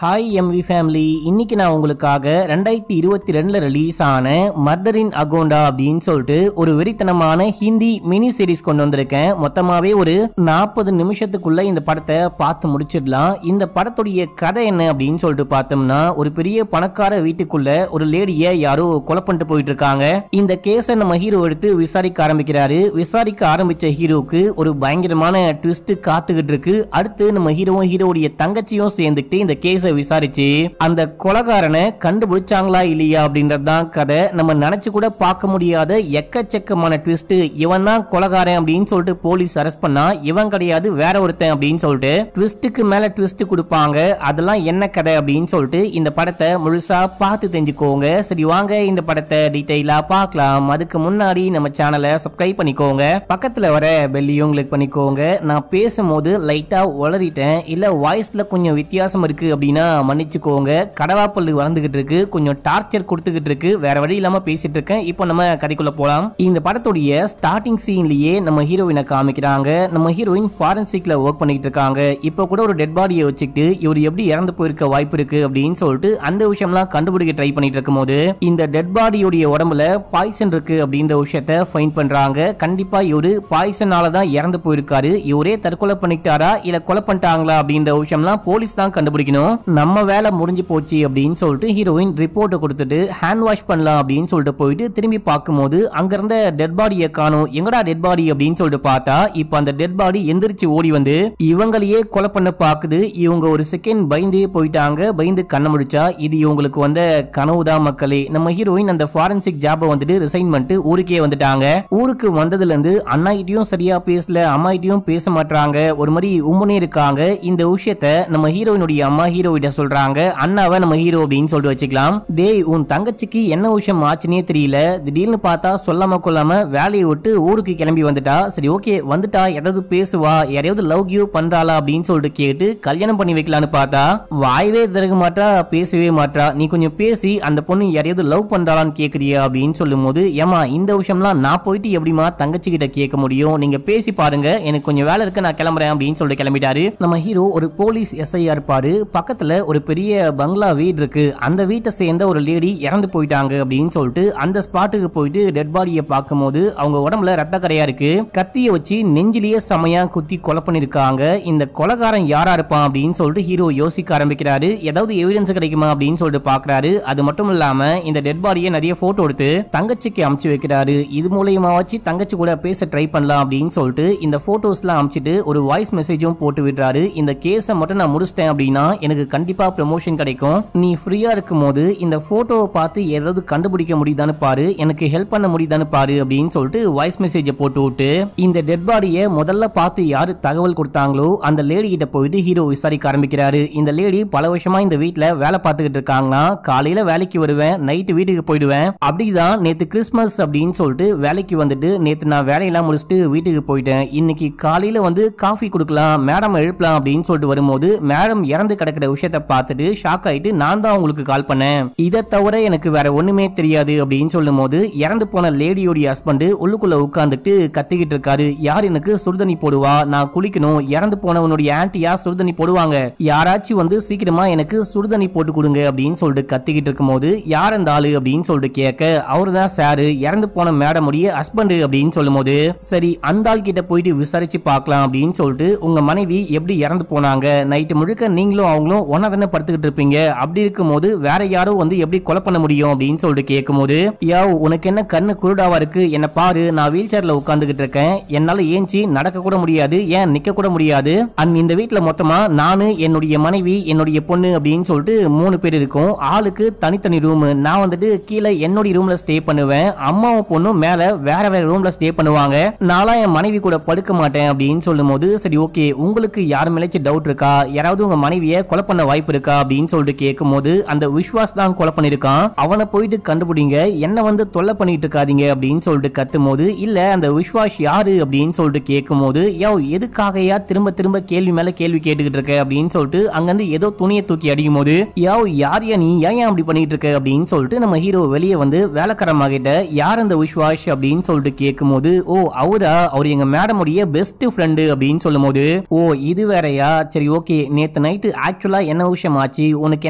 Hi MV family, இன்னைக்கு நான் உங்களுக்காக 2022 ரிலீஸ் ஆன மர்டர் இன் அகோண்டா அப்படின்னு சொல்லிட்டு ஒரு வெறித்தனமான ஹிந்தி மினி சீரிஸ் கொண்டு வந்திருக்கேன். மொத்தமாவே ஒரு 40 நிமிஷத்துக்குள்ள இந்த படத்தை பார்த்து முடிச்சிடலாம். இந்த படத்துடைய கதை என்ன அப்படின்னு சொல்லிட்டு பார்த்தோம்னா, ஒரு பெரிய பணக்கார வீட்டுக்குள்ள ஒரு லேடியை யாரோ கொலை பண்ணிட்டு போயிட்டு இருக்காங்க. இந்த கேஸை நம்ம ஹீரோ எடுத்து விசாரிக்க ஆரம்பிக்கிறாரு. விசாரிக்க ஆரம்பிச்ச ஹீரோக்கு ஒரு பயங்கரமான ட்விஸ்ட் காத்துக்கிட்டு இருக்கு. அடுத்து நம்ம ஹீரோவும் ஹீரோடைய தங்கச்சியும் சேர்ந்துக்கிட்டு இந்த கேஸ் விசாரிச்சு அந்த கொலைகாரனை கண்டுபிடிச்சாங்களா இல்லையா அப்படின்றதுதான் கதை. நம்ம நினைச்சு கூட பார்க்க முடியாத எக்கச்சக்கமான ட்விஸ்ட். இவன் தான் கொலைகாரன் அப்படின்னு சொல்லிட்டு போலீஸ் அரெஸ்ட் பண்ணா இவன் கிடையாது வேற ஒருத்தன் அப்படின்னு சொல்லிட்டு ட்விஸ்டுக்கு மேல ட்விஸ்ட் கொடுப்பாங்க. அதெல்லாம் என்ன கதை அப்படின்னு சொல்லிட்டு இந்த படத்தை முழுசா பார்த்து தெரிஞ்சுக்கோங்க. சரி வாங்க இந்த படத்தை டீடைலா பார்க்கலாம். அதுக்கு முன்னாடி நம்ம சேனலை சப்ஸ்கிரைப் பண்ணிக்கோங்க, பக்கத்துல வர பெல்லையும் கிளிக் பண்ணிக்கோங்க. நான் பேசும்போது லைட்டா உளறிட்டேன், இல்ல வாய்ஸ்ல கொஞ்சம் வித்தியாசம் இருக்கு அப்படின்னா மன்னிச்சுக்கோங்க. கடவாப்பல்லு வளர்ந்துகிட்டு இருக்கு, கொஞ்சம் டார்ச்சர் கொடுத்துக்கிட்டு இருக்கு, வேற வழி இல்லாம பேசிட்டு இருக்கேன். இப்போ நம்ம கதைக்குள்ள போலாம். இந்த படத்துடைய ஸ்டார்டிங் சீன்லயே நம்ம ஹீரோயினை காமிக்கிறாங்க. நம்ம ஹீரோயின் ஃபாரன்சிக்ல ஒர்க் பண்ணிட்டு இருக்காங்க. இப்போ கூட ஒரு டெட் பாடியை வச்சுக்கிட்டு இவர் எப்படி இறந்து போயிருக்க வாய்ப்பு இருக்கு அப்படின்னு சொல்லிட்டு அந்த விஷயம்லாம் கண்டுபிடிக்க ட்ரை பண்ணிட்டு இருக்கும் போது இந்த டெட் பாடியோடைய உடம்புல பாய்சன் இருக்கு அப்படின்ற விஷயத்த ஃபைண்ட் பண்றாங்க. கண்டிப்பா இவரு பாய்சனால தான் இறந்து போயிருக்காரு. இவரே தற்கொலை பண்ணிட்டாரா இல்ல கொலை பண்ணிட்டாங்களா அப்படின்ற விஷயம்லாம் போலீஸ் தான் கண்டுபிடிக்கணும். நம்ம வேலை முடிஞ்சு போச்சு அப்படின்னு சொல்லிட்டு ஹீரோயின் ரிப்போர்ட் கொடுத்துட்டு ஹேண்ட் வாஷ் பண்ணலாம் அப்படின்னு சொல்லிட்டு போயிட்டு திரும்பி பார்க்கும்போது அங்க இருந்த டெட் பாடியை காணோம். எங்கடா டெட் பாடி அப்படின்னு சொல்லிட்டு பார்த்தா இப்ப அந்த டெட் பாடி எந்திரிச்சு ஓடி வந்து இவங்களையே கொலை பண்ண பாக்குது. இவங்க ஒரு செகண்ட் பயந்தே போயிட்டாங்க. பயந்து கண்ண முடிச்சா இது இவங்களுக்கு வந்த கனவுதான் மக்களே. நம்ம ஹீரோயின் அந்த ஃபாரன்சிக் ஜாபை வந்துட்டு ரிசைன் பண்ணிட்டு ஊருக்கே வந்துட்டாங்க. ஊருக்கு வந்ததுல இருந்து அண்ணாகிட்டயும் சரியா பேசல, அம்மாகிட்டயும் பேச மாட்டாங்க, ஒரு மாதிரி உம்முனே இருக்காங்க. இந்த விஷயத்த நம்ம ஹீரோயினுடைய அம்மா ஹீரோயிட்ட சொல்றாங்க. அண்ணாவை நம்ம ஹீரோ அப்படின்னு சொல்லிட்டு வச்சுக்கலாம். டேய், உன் தங்கச்சிக்கு என்ன விஷயம் ஆச்சுன்னே தெரியல, திடீர்னு பார்த்தா சொல்லாம கொள்ளாம வேலையை விட்டு ஊருக்கு கிளம்பி வந்துட்டா. சரி ஓகே, வந்துட்டா ஏதாவது பேசுவா, யாரையாவது லவ் கிவ் பண்றாளா அப்படின்னு சொல்லிட்டு கேட்டு கல்யாணம் பண்ணி வைக்கலான்னு பார்த்தா வாயவே திறக்க மாட்டா, பேசவே மாட்டா. நீ கொஞ்சம் பேசி அந்த பொண்ணு யாரையாவது லவ் பண்றாளான்னு கேக்குறியா அப்படின்னு சொல்லும் போது, ஏமா இந்த விஷயம்லாம் நான் போயிட்டு எப்படிமா தங்கச்சி கிட்ட கேட்க முடியும், நீங்க பேசி பாருங்க, எனக்கு கொஞ்சம் வேலை இருக்கு, நான் கிளம்புறேன் அப்படின்னு சொல்லிட்டு கிளம்பிட்டாரு. நம்ம ஹீரோ ஒரு போலீஸ் எஸ்ஐயா இருப்பாரு. பக்கத்துல ஒரு பெரிய பங்களா வீடு இருக்கு. அந்த வீட்டை சேர்ந்த ஒரு லேடி இறந்து போயிட்டாங்க அப்படின்னு சொல்லிட்டு அந்த ஸ்பாட்டுக்கு போயிட்டு டெட் பாடியை பார்க்கும்போது அவங்க உடம்புல ரத்த கரையா இருக்கு. கத்திய வச்சு நெஞ்சிலேயே செமையா குத்தி கொலை பண்ணிருக்காங்க. இந்த கொலைகாரன் யாரா இருப்பான் அப்படின்னு சொல்லிட்டு ஹீரோ யோசிக்க ஆரம்பிக்கிறாரு. ஏதாவது எவிடன்ஸ் கிடைக்குமா அப்படின்னு சொல்லிட்டு பாக்குறாரு. அது மட்டும் இல்லாம இந்த டெட் பாடியை நிறைய போட்டோ எடுத்து தங்கச்சிக்கு அமுச்சு வைக்கிறாரு. இது மூலமா வச்சு தங்கச்சி கூட பேச ட்ரை பண்ணலாம் அப்படின்னு சொல்லிட்டு இந்த போட்டோஸ்லாம் அமுச்சிட்டு ஒரு வாய்ஸ் மெசேஜும் போட்டு விடுறாரு. இந்த கேஸை மட்டும் நான் முடிச்சிட்டேன் அப்படின்னா எனக்கு கண்டிப்பா ப்ரமோஷன் கிடைக்கும், நீ ஃப்ரீயா இருக்கும் போது இந்த போட்டோவை பார்த்து ஏதாவது கண்டுபிடிக்க முடியுதான்னு பாரு, எனக்கு ஹெல்ப் பண்ண முடியுதான்னு பாரு அப்படின்னு சொல்லிட்டு வாய்ஸ் மெசேஜை போட்டு விட்டு இந்த டெட் பாடியை முதல்ல பார்த்து யாரு தகவல் கொடுத்தாங்களோ அந்த லேடி கிட்ட போயிட்டு ஹீரோ விசாரிக்க ஆரம்பிக்கிறாரு. இந்த லேடி பல வருஷமா இந்த வீட்டுல வேலை பார்த்துக்கிட்டு இருக்காங்களா. காலையில வேலைக்கு வருவேன், நைட்டு வீட்டுக்கு போயிடுவேன், அப்படிதான் நேத்து கிறிஸ்மஸ் அப்படின்னு சொல்லிட்டு வேலைக்கு வந்துட்டு நேத்து நான் வேலையெல்லாம் முடிச்சுட்டு வீட்டுக்கு போயிட்டேன். இன்னைக்கு காலையில வந்து காஃபி கொடுக்கலாம், மேடம் எழுப்பலாம் அப்படின்னு சொல்லிட்டு வரும்போது மேடம் இறந்து கிடக்கிற விஷயத்த பார்த்துட்டு ஷாக் ஆயிட்டு நான் தான் உங்களுக்கு கால் பண்ணேன், இதை தவிர எனக்கு வேற ஒண்ணுமே தெரியாது அப்படின்னு சொல்லும் போது இறந்து போன லேடியோடைய ஹஸ்பண்ட் உள்ளுக்குள்ள உட்கார்ந்துட்டு கத்திக்கிட்டு இருக்காரு. யார் எனக்கு சுடுதண்ணி போடுவா, நான் குளிக்கணும், இறந்து போனவனுடைய ஆன்டியா சுடுதண்ணி போடுவாங்க, யாராச்சும் வந்து சீக்கிரமா எனக்கு சுடுதண்ணி போட்டு கொடுங்க அப்படின்னு சொல்லிட்டு கத்திக்கிட்டு இருக்கும் போது யார் அந்த ஆளு அப்படின்னு சொல்லிட்டு கேட்க அவரு தான் சாரு, இறந்து போன மேடம் உடைய ஹஸ்பண்ட் அப்படின்னு சொல்லும் போது சரி அந்த ஆள் கிட்ட போயிட்டு விசாரிச்சு பார்க்கலாம் அப்படின்னு சொல்லிட்டு உங்க மனைவி எப்படி இறந்து போனாங்க, நைட்டு முழுக்க நீங்களும் அவங்களும் ஒன்னா தானே படுத்துக்கிட்டு இருப்பீங்க, அப்படி இருக்கும் போது வேற யாரும் வந்து எப்படி கொலை பண்ண முடியும் அப்படின்னு சொல்லிட்டு கேட்கும் போது, யா உனக்கு என்ன கண்ணு குருடாவா இருக்கு, என்ன பாரு, நான் வீல் சேர்ல உட்கார்ந்துகிட்டு இருக்கேன், என்னால ஏஞ்சி நடக்க கூட முடியாது, ஏன் நிக்க கூட முடியாது. இந்த வீட்டுல மொத்தமா நானு என்னுடைய மனைவி என்னுடைய பொண்ணு அப்படின்னு சொல்லிட்டு 3 பேர் இருக்கும். ஆளுக்கு தனித்தனி ரூம். நான் வந்துட்டு கீழே என்னுடைய ரூம்ல ஸ்டே பண்ணுவேன், அம்மாவும் பொண்ணும் மேல வேற வேற ரூம்ல ஸ்டே பண்ணுவாங்க, நான்லாம் என் மனைவி கூட படுக்க மாட்டேன் அப்படின்னு சொல்லும் போது சரி ஓகே உங்களுக்கு யார் மேலேச்சும் டவுட் இருக்கா, யாராவது உங்க மனைவியை கொலை பண்ண வாய்ப்பு இருக்கா அப்படின்னு சொல்லிட்டு கேட்கும் போது அந்த விஸ்வாஸ் தான் கொலை பண்ணிருக்கான், அவனை போயிட்டு கண்டுபிடிங்க, என்ன வந்து தொல்லை பண்ணிட்டு இருக்காதீங்க அப்படின்னு சொல்லிட்டு கத்தும் போது இல்ல அந்த விஸ்வாஸ் யாரு அப்படின்னு சொல்லிட்டு கேட்கும் போது யோ எதுக்காகயா திரும்ப திரும்ப கேள்வி மேல கேள்வி கேட்டுக்கிட்டு இருக்க அப்படின்னு சொல்லிட்டு அங்கிருந்து ஏதோ துணியை தூக்கி அடிக்கும் போது யோ யாரையா நீ ஏன் அப்படி பண்ணிட்டு இருக்க அப்படின்னு சொல்லிட்டு நம்ம ஹீரோ வெளியே வந்து வேலைக்காரமாக கிட்ட யார் அந்த விஸ்வாஸ் அப்படின்னு சொல்லிட்டு கேட்கும் போது ஓ அவரா, அவர் எங்க மேடம் உடைய பெஸ்ட் ஃப்ரெண்டு அப்படின்னு சொல்லும் போது ஓ இது வேறையா, சரி ஓகே நேத்து நைட்டு ஆக்சுவலா என்ன விஷயம் ஆச்சு, உனக்கு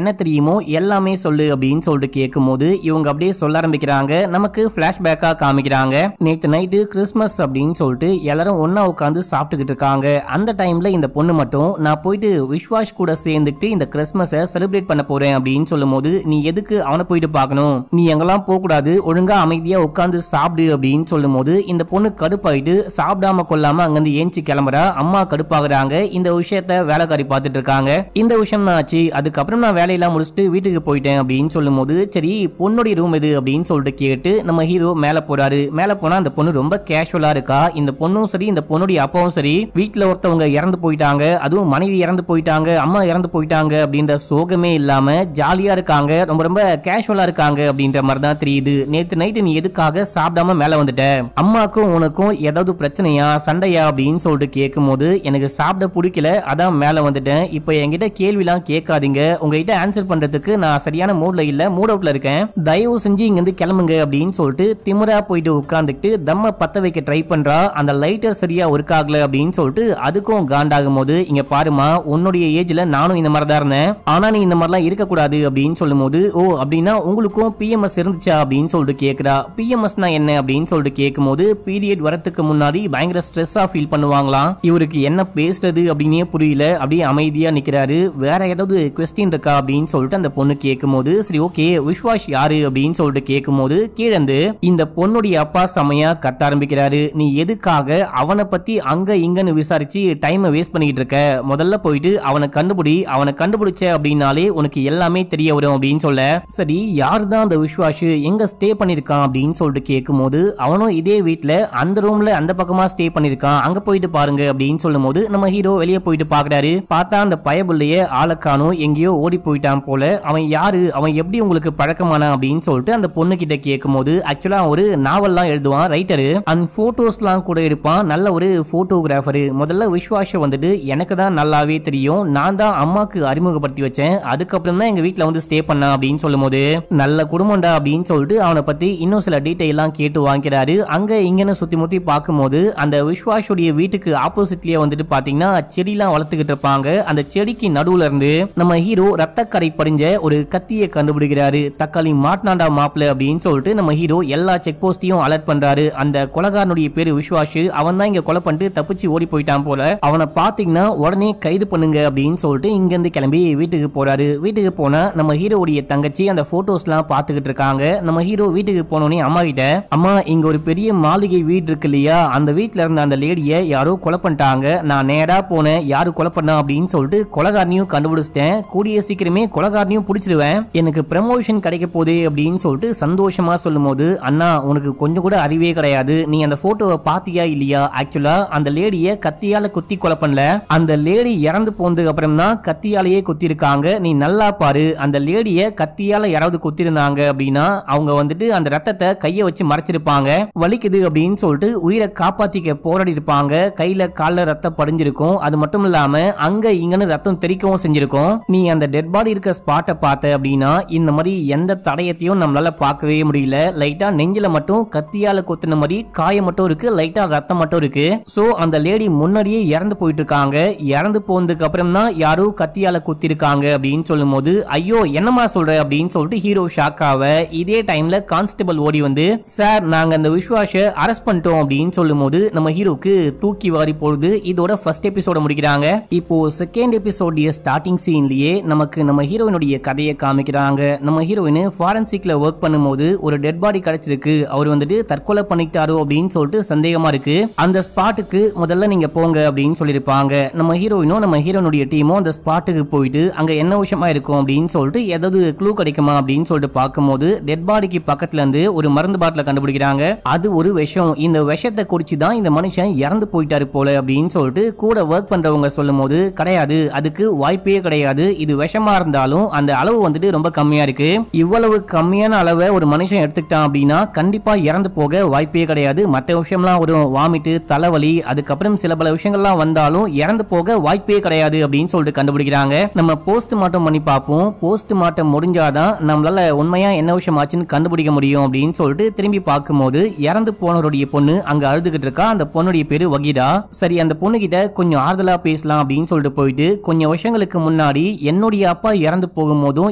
என்ன தெரியுமோ எல்லாமே சொல்லு அப்படின்னு சொல்லிட்டு கேட்கும்போது இவங்க அப்படியே சொல்ல ஆரம்பிக்கிறாங்க. நமக்கு பிளாஷ்பேக்கா காமிக்கிறாங்க. நேத்து நைட்டு கிறிஸ்மஸ் அப்படின்னு சொல்லிட்டு எல்லாரும் ஒன்னா உட்காந்து சாப்பிட்டுக்கிட்டு இருக்காங்க. அந்த டைம்ல இந்த பொண்ணு மட்டும் நான் போயிட்டு விஸ்வாஷ் கூட சேர்ந்துட்டு இந்த கிறிஸ்மஸை செலிப்ரேட் பண்ண போறேன் அப்படின்னு சொல்லும் போது நீ எதுக்கு அவனை போயிட்டு பார்க்கணும், நீ எங்கெல்லாம் போக கூடாது, ஒழுங்கா அமைதியா உட்காந்து சாப்பிடு அப்படின்னு சொல்லும் போது இந்த பொண்ணு கடுப்பாயிட்டு சாப்பிடாம கொள்ளாம அங்கிருந்து ஏஞ்சி கிளம்புறா. அம்மா கடுப்பாகிறாங்க. இந்த விஷயத்த வேலைக்காரி பார்த்துட்டு இருக்காங்க. இந்த விஷயம் தான் ஆச்சு. அதுக்கப்புறம் நான் வேலையெல்லாம் முடிச்சுட்டு வீட்டுக்கு போயிட்டேன் அப்படின்னு சொல்லும் போது சரி பொண்ணுடைய ரூம் இது அப்படின்னு சொல்லிட்டு கேட்டு நம்ம ஹீரோ மேல போறாரு. மேல போனா அந்த பொண்ணு ரொம்ப கேஷுவலா இருக்கா. இந்த பொண்ணும் சரி இந்த பொண்ணுடைய அப்பாவும் சரி வீட்டுல ஒருத்தவங்க இறந்து போயிட்டாங்க, அதுவும் மனைவி இறந்து போயிட்டாங்க, அம்மா இறந்து போயிட்டாங்க அப்படின்ற சோகமே இல்லாம ஜாலியா இருக்காங்க, ரொம்ப ரொம்ப கேஷுவலா இருக்காங்க அப்படின்ற மாதிரி தான் தெரியுது. நேத்து நைட்டு நீ எதுக்காக சாப்பிடாம மேல வந்துட்ட, அம்மாக்கும் உனக்கும் ஏதாவது பிரச்சனையா சண்டையா அப்படின்னு சொல்லிட்டு கேட்கும் போது எனக்கு சாப்பிட பிடிக்கல அதான் மேல வந்துட்டேன். இப்ப என்கிட்ட கேள்விலாம் கேட்காதீங்க, உங்ககிட்ட ஆன்சர் பண்றதுக்கு நான் சரியான மூட்ல இல்ல, மூட் அவுட்ல இருக்கேன், தயவு செஞ்சு இங்க இருந்து கிளம்புங்க அப்படின்னு சொல்லிட்டு திமிரா போயிட்டு உட்கார்ந்துட்டு தம்ம பத்த வைக்க ட்ரை பண்றா. அந்த லைட்டர் சரியா ஒர்க் ஆகல அப்படின்னு சொல்லிட்டு அதுக்கும் காண்டாகும் போது இங்க பாருமா உன்னுடைய ஏஜ்ல நானும் இந்த மாதிரி தான் இருந்தேன், ஆனா நீ இந்த மாதிரிலாம் இருக்கக்கூடாது அப்படின்னு சொல்லும் போது ஓ அப்படின்னா உங்களுக்கும் பிஎம்எஸ் இருந்துச்சா அப்படின்னு சொல்லிட்டு கேக்குறா. பிஎம்எஸ்னா என்ன அப்படின்னு சொல்லிட்டு கேட்கும் போது பீரியட் வரத்துக்கு முன்னாடி பயங்கர ஸ்ட்ரெஸ்ஸா ஃபீல் பண்ணுவாங்களாம். இவருக்கு என்ன பேசுறது அப்படின்னே புரியல, அப்படியே அமைதியா நிக்கிறாரு. வேற ஏதாவது கொஸ்டின் இருக்கா அப்படின்னு சொல்லிட்டு அந்த பொண்ணு கேட்கும் போது சரி ஓகே விஸ்வாஷ் யாரு அப்படின்னு சொல்லிட்டு கேட்கும் போது கீழந்து இந்த பொண்ணுடைய அப்பா செமையா கத்த ஆரம்பிக்கிறாரு. நீ எதுக்காக அவனை பத்தி அங்க இங்கன்னு விசாரிச்சு டைம் வேஸ்ட் பண்ணிட்டு இருக்க, முதல்ல போயிட்டு அவனை கண்டுபிடி, அவனை கண்டுபிடிச்ச அப்படின்னாலே உனக்கு எல்லாமே தெரிய வரும் அப்படின்னு சொல்ல சரி யாரு தான் அந்த விஸ்வாஷ், எங்க ஸ்டே பண்ணிருக்கான் அப்படின்னு சொல்லிட்டு கேட்கும் போது அவனும் இதே வீட்டுல அந்த ரூம்ல அந்த பக்கமா ஸ்டே பண்ணிருக்கான், அங்க போயிட்டு பாருங்க அப்படின்னு சொல்லும் போது நம்ம ஹீரோ வெளியே போயிட்டு பாக்குறாரு. பார்த்தா அந்த பயபுள்ளைய ஆளக்கானும் எங்கேயோ ஓடி போயிட்டான் போல. அவன் யாரு, அவன் எப்படி உங்களுக்கு பழக்கமான அப்படின்னு சொல்லிட்டு அந்த பொண்ணு கிட்ட கேட்கும் போது ஆக்சுவலா ஒரு நாவல்லாம் எழுதுவான் ரைட்டரு, அந்த போட்டோஸ்லாம் கூட எடுப்பான், நல்ல ஒரு போட்டோகிராஃபரு. முதல்ல விஸ்வாஷ வந்துட்டு எனக்கு தான் நல்லாவே தெரியும், நான் தான் அம்மாக்கு அறிமுகப்படுத்தி வச்சேன், அதுக்கப்புறம் தான் எங்க வீட்டுல வந்து ஸ்டே பண்ணா அப்படின்னு சொல்லும் போது நல்ல குடும்பம்டா அப்படின்னு சொல்லிட்டு அவனை பத்தி இன்னும் சில டீடைல் எல்லாம் கேட்டு வாங்கிறாரு. அங்க இங்கன்னு சுத்தி முத்தி பார்க்கும்போது அந்த விஸ்வாஷுடைய வீட்டுக்கு ஆப்போசிட்லயே வந்துட்டு பாத்தீங்கன்னா செடிலாம் வளர்த்துக்கிட்டு இருப்பாங்க. அந்த செடிக்கு நடுவுல இருந்து நம்ம ஹீரோ ரத்தக்கரை படிஞ்ச ஒரு கத்தியை கண்டுபிடிக்கிறாரு. தக்காளி மாட்னாண்டா மாப்பிள அப்படின்னு சொல்லிட்டு நம்ம ஹீரோ எல்லா செக் போஸ்டையும் அலர்ட் பண்றாரு. அந்த கொலைகாரனுடைய பேரு விஸ்வாஷ், அவன் தான் இங்க கொலை பண்ணிட்டு தப்பிச்சு ஓடி போயிட்டான் போல, அவனை பாத்தீங்கன்னா உடனே கைது பண்ணுங்க அப்படின்னு சொல்லிட்டு இங்க இருந்து கிளம்பி வீட்டுக்கு போறாரு. வீட்டுக்கு போனா நம்ம ஹீரோடைய தங்கச்சி அந்த போட்டோஸ் எல்லாம் பாத்துக்கிட்டு இருக்காங்க. நம்ம ஹீரோ வீட்டுக்கு போனோடனே அம்மா கிட்ட அம்மா இங்க ஒரு பெரிய மாளிகை வீடு இருக்கு இல்லையா, அந்த வீட்டுல இருந்த அந்த லேடிய யாரோ கொலை பண்ணிட்டாங்க, நான் நேரா போனேன், யாரு கொலை பண்ணா அப்படின்னு சொல்லிட்டு கொலைகாரனையும் கண்டுபிடிச்சிட்டேன், கூடிய சீக்கிரமே கொலைகாரனையும் பிடிச்சிருவேன், எனக்கு ப்ரமோஷன் கிடைக்க போதே அப்படின்னு சொல்லிட்டு சந்தோஷமா சொல்லும் போது அண்ணா உனக்கு கொஞ்சம் கூட அறிவே கிடையாது, நீ அந்த போட்டோவை பாத்தியா இல்லையா, ஆக்சுவலா அந்த லேடிய கத்தியால குத்தி கொலை பண்ணல, அந்த லேடி இறந்து போனதுக்கு அப்புறம் தான் கத்தியாலேயே குத்தி இருக்காங்க, நீ நல்லா பாரு, அந்த லேடிய கத்தியால யாராவது குத்தி இருந்தாங்க அப்படின்னா அவங்க வந்துட்டு அந்த ரத்தத்தை கைய வச்சு மறைச்சிருப்பாங்க, வலிக்குது அப்படின்னு சொல்லிட்டு உயிரை காப்பாத்திக்க போராடி இருப்பாங்க, கையில கால்ல ரத்தம் படிஞ்சிருக்கும், அது மட்டும் இல்லாம அங்க இங்கன்னு ரத்தம் தெறிக்கவும் செஞ்சிருக்கும், நீ அந்த டெட் பாடி இருக்க ஸ்பாட்டை பார்த்த அப்படின்னா இந்த மாதிரி எந்த தடயத்தையும் நம்மளால பார்க்கவே முடியல, லைட்டா நெஞ்சில மட்டும் கத்தியால கொத்தின மாதிரி காயம் மட்டும் இருக்கு, லைட்டா ரத்தம் மட்டும் இருக்கு, சோ அந்த லேடி முன்னாடியே இறந்து போயிட்டு இருக்காங்க, இறந்து போனதுக்கு அப்புறம் தான் யாரோ கத்தியால குத்தி இருக்காங்க அப்படின்னு சொல்லும் போது ஐயோ என்னமா சொல்ற அப்படின்னு சொல்லிட்டு ஹீரோ ஷாக்காவ இதே டைம்ல கான்ஸ்டபிள் ஓடி வந்து சார் நாங்க அந்த விஸ்வாஷ அரெஸ்ட் பண்ணிட்டோம் அப்படின்னு சொல்லும் போது நம்ம ஹீரோக்கு தூக்கி வாரி போடுது. இதோட ஃபர்ஸ்ட் எபிசோட முடிக்கிறாங்க. இப்போ செகண்ட் எபிசோடைய ஸ்டார்டிங் சீன்லயே நமக்கு நம்ம ஹீரோயினுடைய கதையை காமிக்கிறாங்க. நம்ம ஹீரோயின் ஃபாரன்சிக்ல ஒர்க் பண்ணும்போது ஒரு டெட் பாடி கிடைச்சிருக்கு, அவர் வந்துட்டு தற்கொலை பண்ணிட்டாரோ அப்படின்னு சொல்லிட்டு சந்தேகமா இருக்கு, அந்த ஸ்பாட்டுக்கு முதல்ல நீங்க போங்க அப்படின்னு சொல்லிருப்பாங்க. நம்ம ஹீரோயினும் நம்ம ஹீரோனுடைய டீமும் அந்த ஸ்பாட்டுக்கு போயிட்டு அங்க என்ன விஷயமா இருக்கும் அப்படின்னு சொல்லிட்டு ஏதாவது க்ளூ கிடைக்குமா அப்படின்னு சொல்லிட்டு பார்க்கும்போது டெட் பாடிக்கு பக்கத்துல இருந்து ஒரு மருந்து பாட்டில கண்டுபிடிக்கிறாங்க, அது ஒரு விஷம், இந்த விஷத்தை குடிச்சுதான் இந்த மனுஷன் இறந்து போயிட்டாரு போல அப்படின்னு சொல்லிட்டு கூட ஒர்க் பண்றவங்க சொல்லும் போது கிடையாது, அதுக்கு வாய்ப்பே கிடையாது, இது விஷமா இருந்தாலும் அந்த அளவு வந்துட்டு ரொம்ப கம்மியா இருக்கு, இவ்வளவு கம்மியான அளவை ஒரு மனுஷன் எடுத்துக்கிட்டான் அப்படின்னா கண்டிப்பா இறந்து போக வாய்ப்பே கிடையாது, மற்ற விஷயம்லாம் ஒரு வாமிட்டு தலைவலி அதுக்கப்புறம் சில பல விஷயங்கள்லாம் வந்தாலும் இறந்து போக வாய்ப்பே கிடையாது அப்படின்னு சொல்லிட்டு கண்டுபிடிக்கிறாங்க. நம்ம போஸ்ட் மார்ட்டம் பண்ணி பார்ப்போம், போஸ்ட் மார்ட்டம் முடிஞ்சாதான் நம்மளால உண்மையா என்ன விஷயம் ஆச்சுன்னு கண்டுபிடிக்க முடியும் அப்படின்னு சொல்லிட்டு திரும்பி பார்க்கும்போது இறந்து போனவருடைய பொண்ணு அங்க அழுதுகிட்டு இருக்கா. அந்த பொண்ணுடைய பேரு வகீரா. சரி அந்த பொண்ணு கிட்ட கொஞ்சம் ஆறுதலா பேசலாம் அப்படின்னு சொல்லிட்டு போயிட்டு கொஞ்சம் வருஷங்களுக்கு முன்னாடி என்னுடைய அப்பா இறந்து போகும்போதும்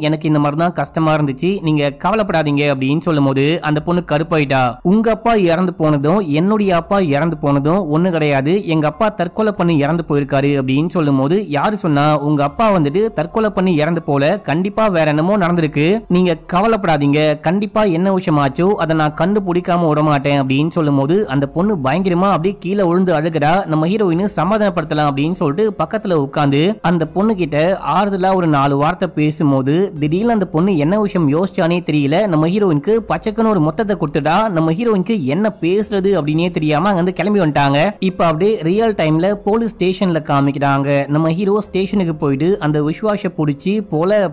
எனக்கு இந்த மாதிரி தான் கஷ்டமா இருந்துச்சு, நீங்க கவலைப்படாதீங்க அப்படின்னு சொல்லும் போது அந்த பொண்ணு கருப்பாயிட்டா. உங்க அப்பா இறந்து போனதும் என்னுடைய அப்பா இறந்து போனதும் ஒண்ணு கிடையாது, எங்க அப்பா தற்கொலை பண்ணி இறந்து போயிருக்காரு அப்படின்னு சொல்லும் போது யாரு சொன்னா, உங்க அப்பா வந்துட்டு தற்கொலை பண்ணி இறந்து போல, கண்டிப்பா வேற என்னமோ நடந்திருக்கு, நீங்க கவலைப்படாதீங்க, கண்டிப்பா என்ன விஷயமாச்சோ அதை நான் கண்டுபிடிக்காம விட மாட்டேன் அப்படின்னு சொல்லும் போது அந்த பொண்ணு பயங்கரமா அப்படியே கீழே விழுந்து அழுகிறா. நம்ம ஹீரோயின் சமாதானப்படுத்தலாம் அப்படின்னு சொல்லிட்டு பக்கத்துல உட்கார்ந்து அந்த பொண்ணு கிட்ட ஆறுதலா ஒரு 4 வார்த்தை பேசும்போது திடீர்னு அந்த பொண்ணு என்ன விஷயம் யோசிச்சானே தெரியல, நம்ம ஹீரோயினுக்கு பச்சைக்குன்னு ஒரு மொத்தத்தை கொடுத்துட்டா. நம்ம ஹீரோயினுக்கு என்ன பேசுறது அப்படின்னே தெரியாம அங்க கிளம்பி வந்துட்டாங்க. இப்ப அப்படியே ரியல் டைம்ல போலீஸ் ஸ்டேஷன்ல காமிக்கிறாங்க. நம்ம ஹீரோ ஸ்டேஷனுக்கு போயிட்டு அந்த விஸ்வாஷ புடிச்சு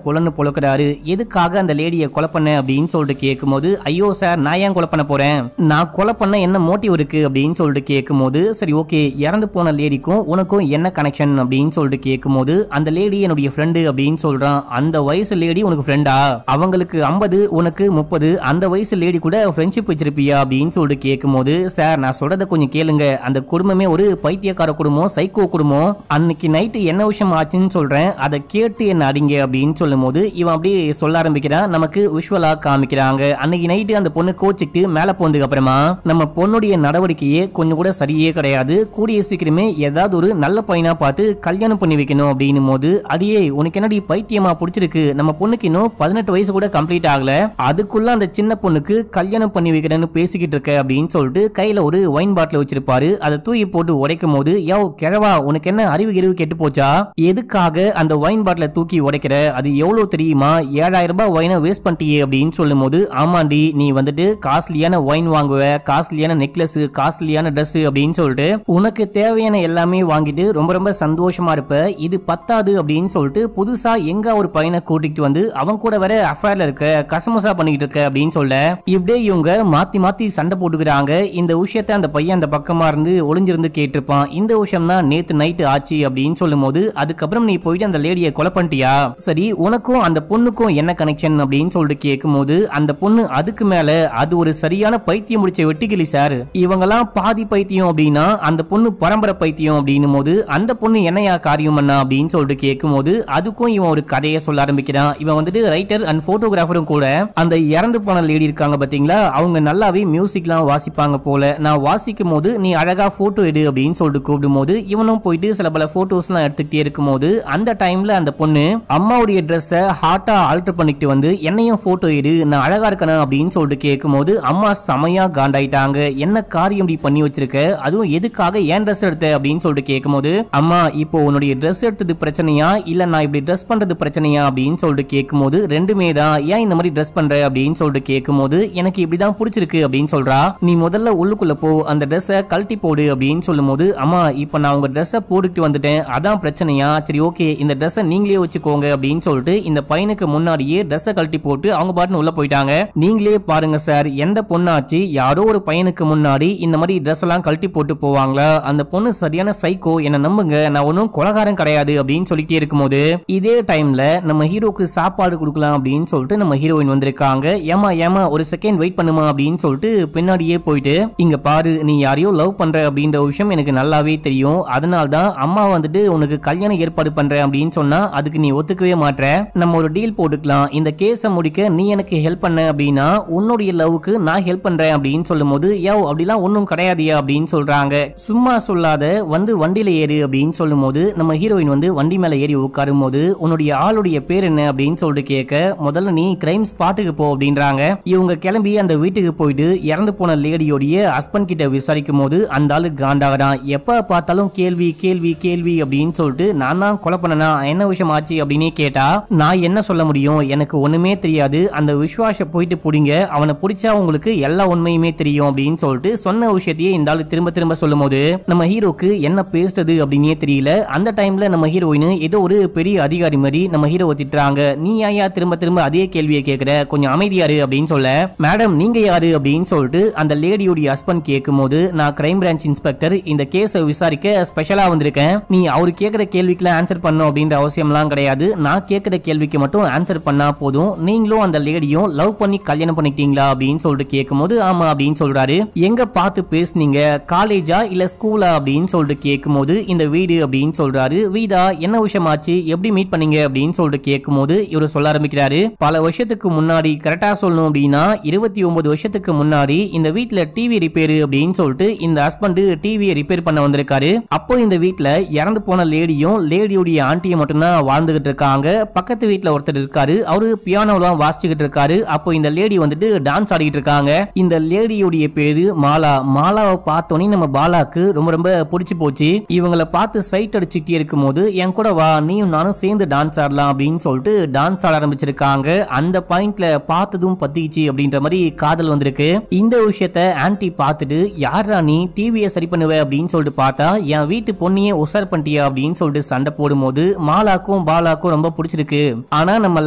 பொலன்னு பொழக்கிறாரு. எதுக்காக அந்த லேடியை கொலை பண்ண அப்படின்னு சொல்லிட்டு கேட்கும்போது, ஐயோ சார் நான் ஏன் கொலை பண்ண போறேன், நான் கொலை பண்ண என்ன மோட்டிவ் இருக்கு அப்படின்னு சொல்லிட்டு கேட்கும்போது, சரி ஓகே இறந்து போன லேடிக்கும் உனக்கும் என்ன கனெக்ஷன் அப்படின்னு சொல்லிட்டு கேட்கும்போது, அந்த லேடி என்னுடைய ஃப்ரெண்டு அப்படின்னு சொல்றான். அந்த வயசு லேடி உனக்கு ஃப்ரெண்டா, அவங்களுக்கு 50 உனக்கு 30, அந்த வயசு லேடி கூட ஃப்ரெண்ட்ஷிப் வச்சிருப்பியா அப்படின்னு சொல்லிட்டு கேட்கும்போது, சார் நான் சொல்றத கொஞ்சம் கேளுங்க, அந்த குடும்பமே ஒரு பைத்தியக்கார குடும்பம், சைக்கோ குடும்பம், அன்னைக்கு நைட்டு என்ன விஷயம் ஆச்சுன்னு சொல்றேன், அதை கேட்டு என்ன அடிங்க அப்படின்னு சொல்லும் போது இவன் அப்படியே சொல்ல ஆரம்பிக்கிறான். நமக்கு விஷுவலா காமிக்கிறாங்க. அன்னைக்கு நைட்டு அந்த பொண்ணு கோச்சிட்டு மேல போனதுக்கு அப்புறமா நம்ம பொண்ணுடைய நடவடிக்கையே கொஞ்சம் கூட சரியே கிடையாது, கூடிய சீக்கிரமே ஏதாவது ஒரு நல்ல பையனா பார்த்து கல்யாணம் பண்ணி வைக்கணும் அப்படின்னும் போது, அடியே உனக்கு என்னடி பைத்தியமா பிடிச்சிருக்கு, நம்ம பொண்ணுக்கு இன்னும் 18 வயசு கூட கம்ப்ளீட் ஆகல, அதுக்குள்ள அந்த சின்ன பொண்ணுக்கு கல்யாணம் பண்ணி வைக்கிறேன்னு பேசிக்கிட்டு இருக்க அப்படின்னு சொல்லிட்டு கையில ஒரு ஒயின் பாட்டில் வச்சிருப்பாரு. அதை தூக்கி போட்டு உடைக்கும் போது, யோ கிழவா உனக்கு என்ன அறிவு கிரிவு கெட்டு போச்சா, எதுக்காக அந்த ஒயின் பாட்டில தூக்கி உடைக்கிற, அது எவ்வளவு தெரியுமா, 7000 ரூபாய் ஒயினை வேஸ்ட் பண்ணிட்டியே அப்படின்னு சொல்லும் போது, ஆமாண்டி நீ வந்துட்டு காஸ்ட்லியான ஒயின் வாங்குவ, காஸ்ட்லியான நெக்லஸ், காஸ்ட்லியான ட்ரெஸ் அப்படின்னு சொல்லிட்டு உனக்கு தேவையான எல்லாமே வாங்கிட்டு ரொம்ப ரொம்ப சந்தோஷமா இருப்ப, இது பத்தாது அப்படின்னு சொல்லிட்டு புதுசா எங்க ஒரு பையனை கூட்டிட்டு வந்து அவன் கூட வேற அஃபேர்ல இருக்க, கசமசா பண்ணிட்டு இருக்க அப்படின்னு சொல்ல, இப்படியே இவங்க மாத்தி மாத்தி சண்டை போட்டுக்கிறாங்க. இந்த விஷயத்தை அந்த பையன் அந்த பக்கமா இருந்து ஒளிஞ்சிருந்து கேட்டிருப்பான். இந்த விஷயம் தான் நேத்து நைட்டு ஆச்சு அப்படின்னு சொல்லும் போது, அதுக்கப்புறம் நீ போயிட்டு அந்த லேடியை கொலை பண்ணிட்டியா, சரி உனக்கும் அந்த பொண்ணுக்கும் என்ன கனெக்ஷன் அப்படின்னு சொல்லிட்டு கேட்கும் போது, அந்த பொண்ணு அதுக்கு மேல அது ஒரு சரியான பைத்தியம் முடிச்ச வெட்டிக்கிளி சார், இவங்கெல்லாம் பாதி பைத்தியம் அப்படின்னா அந்த பொண்ணு பரம்பரை பைத்தியம் அப்படின்னும் போது, அந்த பொண்ணு என்னையா காரியம் பண்ணா அப்படின்னு சொல்லிட்டு கேட்கும் போது அதுக்கும் இவன் ஒரு கதையை சொல்ல ஆரம்பிக்கிறான். இவன் வந்துட்டு ரைட்டர் அண்ட் போட்டோகிராஃபரும் கூட. அந்த இறந்து போன லேடி இருக்காங்க பாத்தீங்களா, அவங்க நல்லாவே மியூசிக்லாம் வாசிப்பாங்க போல, நான் வாசிக்கும் போது நீ அழகா போட்டோ எடு அப்படின்னு சொல்லிட்டு கூப்பிடும் போது இவனும் போயிட்டு சில பல போட்டோஸ் எல்லாம் எடுத்துக்கிட்டே இருக்கும் போது, அந்த டைம்ல அந்த பொண்ணு அம்மாவுடைய ட்ரெஸ்ஸை ஹாட்டா ஆல்டர் பண்ணிட்டு வந்து என்னையும் போட்டோ எடு நான் அழகா இருக்கணும் அப்படின்னு சொல்லிட்டு கேட்கும் போது அம்மா செமையா காண்டாயிட்டாங்க. என்ன காரியம் இப்படி பண்ணி வச்சிருக்க, அதுவும் எதுக்காக ஏன் ட்ரெஸ் எடுத்த அப்படின்னு சொல்லிட்டு கேட்கும் போது, அம்மா இப்போ உன்னுடைய ட்ரெஸ் எடுத்தது பிரச்சனையா இல்ல நான் இப்படி ட்ரெஸ் பண்றது பிரச்சனையா அப்படின்னு சொல்லிட்டு கேட்கும் போது, ரெண்டுமே தான், ஏன் இந்த மாதிரி ட்ரெஸ் பண்ற அப்படின்னு சொல்லிட்டு கேட்கும் போது, எனக்கு இப்படிதான் பிடிச்சிருக்கு அப்படின்னு சொல்றா, நீ முதல்ல உள்ளுக்குள்ள போ அந்த ட்ரெஸ்ஸை கழட்டி போடு அப்படின்னு சொல்லும் போது, அம்மா இப்போ நான் உங்க ட்ரெஸ்ஸை போட்டுட்டு வந்துட்டேன் அதான் பிரச்சனையா, சரி ஓகே இந்த ட்ரெஸ்ஸை நீங்களே வச்சுக்கோங்க அப்படின்னு சொல்லிட்டு இந்த பையனுக்கு முன்னாடியே ட்ரெஸ்ஸை கழட்டி போட்டு அவங்க பாட்டுன்னு உள்ள போயிட்டாங்க. நீங்களே பாருங்க சார், எந்த பொண்ணாச்சு யாரோ ஒரு பையனுக்கு முன்னாடி இந்த மாதிரி ட்ரெஸ் எல்லாம் கழட்டி போட்டு போவாங்களா, அந்த பொண்ணு சரியான சைக்கோ, என்ன நம்புங்க நான் ஒன்னும் கொலகாரம் கிடையாது அப்படின்னு சொல்லிட்டே இருக்கும்போது, இதே டைம்ல நம்ம ஹீரோக்கு சாப்பாடு கொடுக்கலாம் அப்படின்னு சொல்லிட்டு நம்ம ஹீரோயின் வந்திருக்காங்க. ஏமா ஏமா ஒரு செகண்ட் வெயிட் பண்ணுமா அப்படின்னு சொல்லிட்டு பின்னாடியே போயிட்டு, இங்க பாரு நீ யாரையோ லவ் பண்ற அப்படின்ற விஷயம் எனக்கு நல்லாவே தெரியும், அதனால்தான் அம்மா வந்துட்டு உனக்கு கல்யாணம் ஏற்பாடு பண்றேன் அப்படின்னு சொன்னா அதுக்கு நீ ஒத்துக்கவே மாட்ற, நம்ம ஒரு டீல் போட்டுக்கலாம், இந்த கேஸை முடிக்க நீ எனக்கு ஹெல்ப் பண்ண அப்படின்னா உன்னுடைய லவ்வுக்கு நான் ஹெல்ப் பண்றேன் அப்படின்னு சொல்லும் போது, யோ அப்படிலாம் ஒன்னும் கிடையாதியா அப்படின்னு சொல்றாங்க. சும்மா சொல்லாத வந்து வண்டியில ஏறு அப்படின்னு சொல்லும் போது நம்ம ஹீரோயின் வந்து வண்டி மேல ஏறி உட்காரும் போது, உன்னுடைய ஆளுடைய பேர் என்ன அப்படின்னு சொல்லிட்டு கேட்க, முதல்ல நீ கிரைம் ஸ்பாட்டுக்கு போ அப்படின்றாங்க. இவங்க கிளம்பி அந்த வீட்டுக்கு போயிட்டு இறந்து போன லேடியோடைய ஹஸ்பண்ட் கிட்ட விசாரிக்கும் போது அந்த ஆளு காண்டாகிறான். எப்ப பார்த்தாலும் கேள்வி கேள்வி கேள்வி அப்படின்னு சொல்லிட்டு, நான் தான் கொலை பண்ணனா என்ன விஷயம் ஆச்சு அப்படின்னு கேட்டா, நான் என்ன சொல்ல முடியும், எனக்கு ஒண்ணுமே தெரியாது, அந்த விஸ்வாச போயிட்டு புடிங்க, அவனை பிடிச்சா உங்களுக்கு எல்லா உண்மையுமே தெரியும் அப்படின்னு சொல்லிட்டு சொன்ன விஷயத்தையே இந்த ஆளு திரும்ப திரும்ப சொல்லும் போது நம்ம ஹீரோக்கு என்ன பேசுறது அப்படின்னே தெரியல. அந்த டைம்ல நம்ம ஹீரோயின் ஏதோ ஒரு பெரிய அதிகாரி மாதிரி நம்ம ஹீரோவை திட்டுறாங்க. நீ ஐயா திரும்ப திரும்ப அதே கேள்வியை கேட்கிற, கொஞ்சம் அமைதியாரு அப்படின்னு சொல்ல, மேடம் நீங்க யாரு அப்படின்னு சொல்லிட்டு அந்த லேடியோட ஹஸ்பண்ட் கேட்கும் போது, நான் கிரைம் பிரான்ச் இன்ஸ்பெக்டர், இந்த கேஸை விசாரிக்க ஸ்பெஷலா வந்திருக்கேன், நீ அவரு கேட்கிற கேள்விக்குலாம் ஆன்சர் பண்ணும் அப்படின்ற அவசியம்லாம் கிடையாது, நான் கேட்கிற கேள்விக்கு மட்டும் ஆன்சர் பண்ணா போதும், நீங்களும் அந்த லேடியும் லவ் பண்ணி கல்யாணம் பண்ணிட்டீங்களா அப்படின்னு சொல்லிட்டு கேட்கும் போது, ஆமா அப்படின்னு சொல்றாரு. எங்க பார்த்து பேசுனீங்க, காலேஜா இல்ல ஸ்கூலா அப்படின்னு சொல்லிட்டு கேட்கும் போது, இந்த வீடு அப்படின்னு சொல்றாரு. வீடா என்ன விஷயம் ஆச்சு, எப்படி மீட் பண்ணீங்க அப்படின்னு சொல்லிட்டு கேட்கும்போது இவரு சொல்ல ஆரம்பிக்கிறாரு. பல வருஷத்துக்கு முன்னாடி, கரெக்டா சொல்லணும் அப்படின்னா 29 வருஷத்துக்கு முன்னாடி இந்த வீட்ல டிவி ரிப்பேர் அப்படின்னு சொல்லிட்டு இந்த ஹஸ்பண்ட் டிவியை ரிப்பேர் பண்ண வந்திருக்காரு. அப்போ இந்த வீட்ல இறந்து போன லேடியும் லேடியோடைய ஆண்டியும் மட்டும்தான் வாழ்ந்துகிட்டு இருக்காங்க. பக்கத்து வீட்ல ஒருத்தர் இருக்காரு, அவரு பியானோலாம் வாசிச்சுக்கிட்டு இருக்காரு. அப்போ இந்த லேடி வந்துட்டு டான்ஸ் ஆடிட்டு இருக்காங்க. இந்த லேடியோடைய பேரு மாலா. மாலாவை பார்த்தோன்னே நம்ம பாலாக்கு ரொம்ப ரொம்ப பிடிச்சு போச்சு. இவங்களை பார்த்து சைட் அடிச்சுட்டே இருக்கும் போது என் கூட வா, நீயும் நானும் சேர்ந்து டான்ஸ் ஆடலாம் அப்படின்னு சொல்லிட்டு டான்ஸ் ஆட ஆரம்பிச்சிருக்காங்க. அந்த பாயிண்ட்ல பார்த்ததும் பத்திச்சு அப்படின்ற மாதிரி காதல் வந்திருக்கு. இந்த விஷயத்த ஆன்டி பார்த்துட்டு யாரா நீ டிவியை சரி பண்ணுவ அப்படின்னு சொல்லிட்டு பார்த்தா என் வீட்டு பொண்ணையே உசார் பண்ணிட்டியா அப்படின்னு சொல்லிட்டு சண்டை போடும்போது மாலாக்கும் பாலாக்கும் ரொம்ப பிடிச்சிருக்கு. ஆனா நம்ம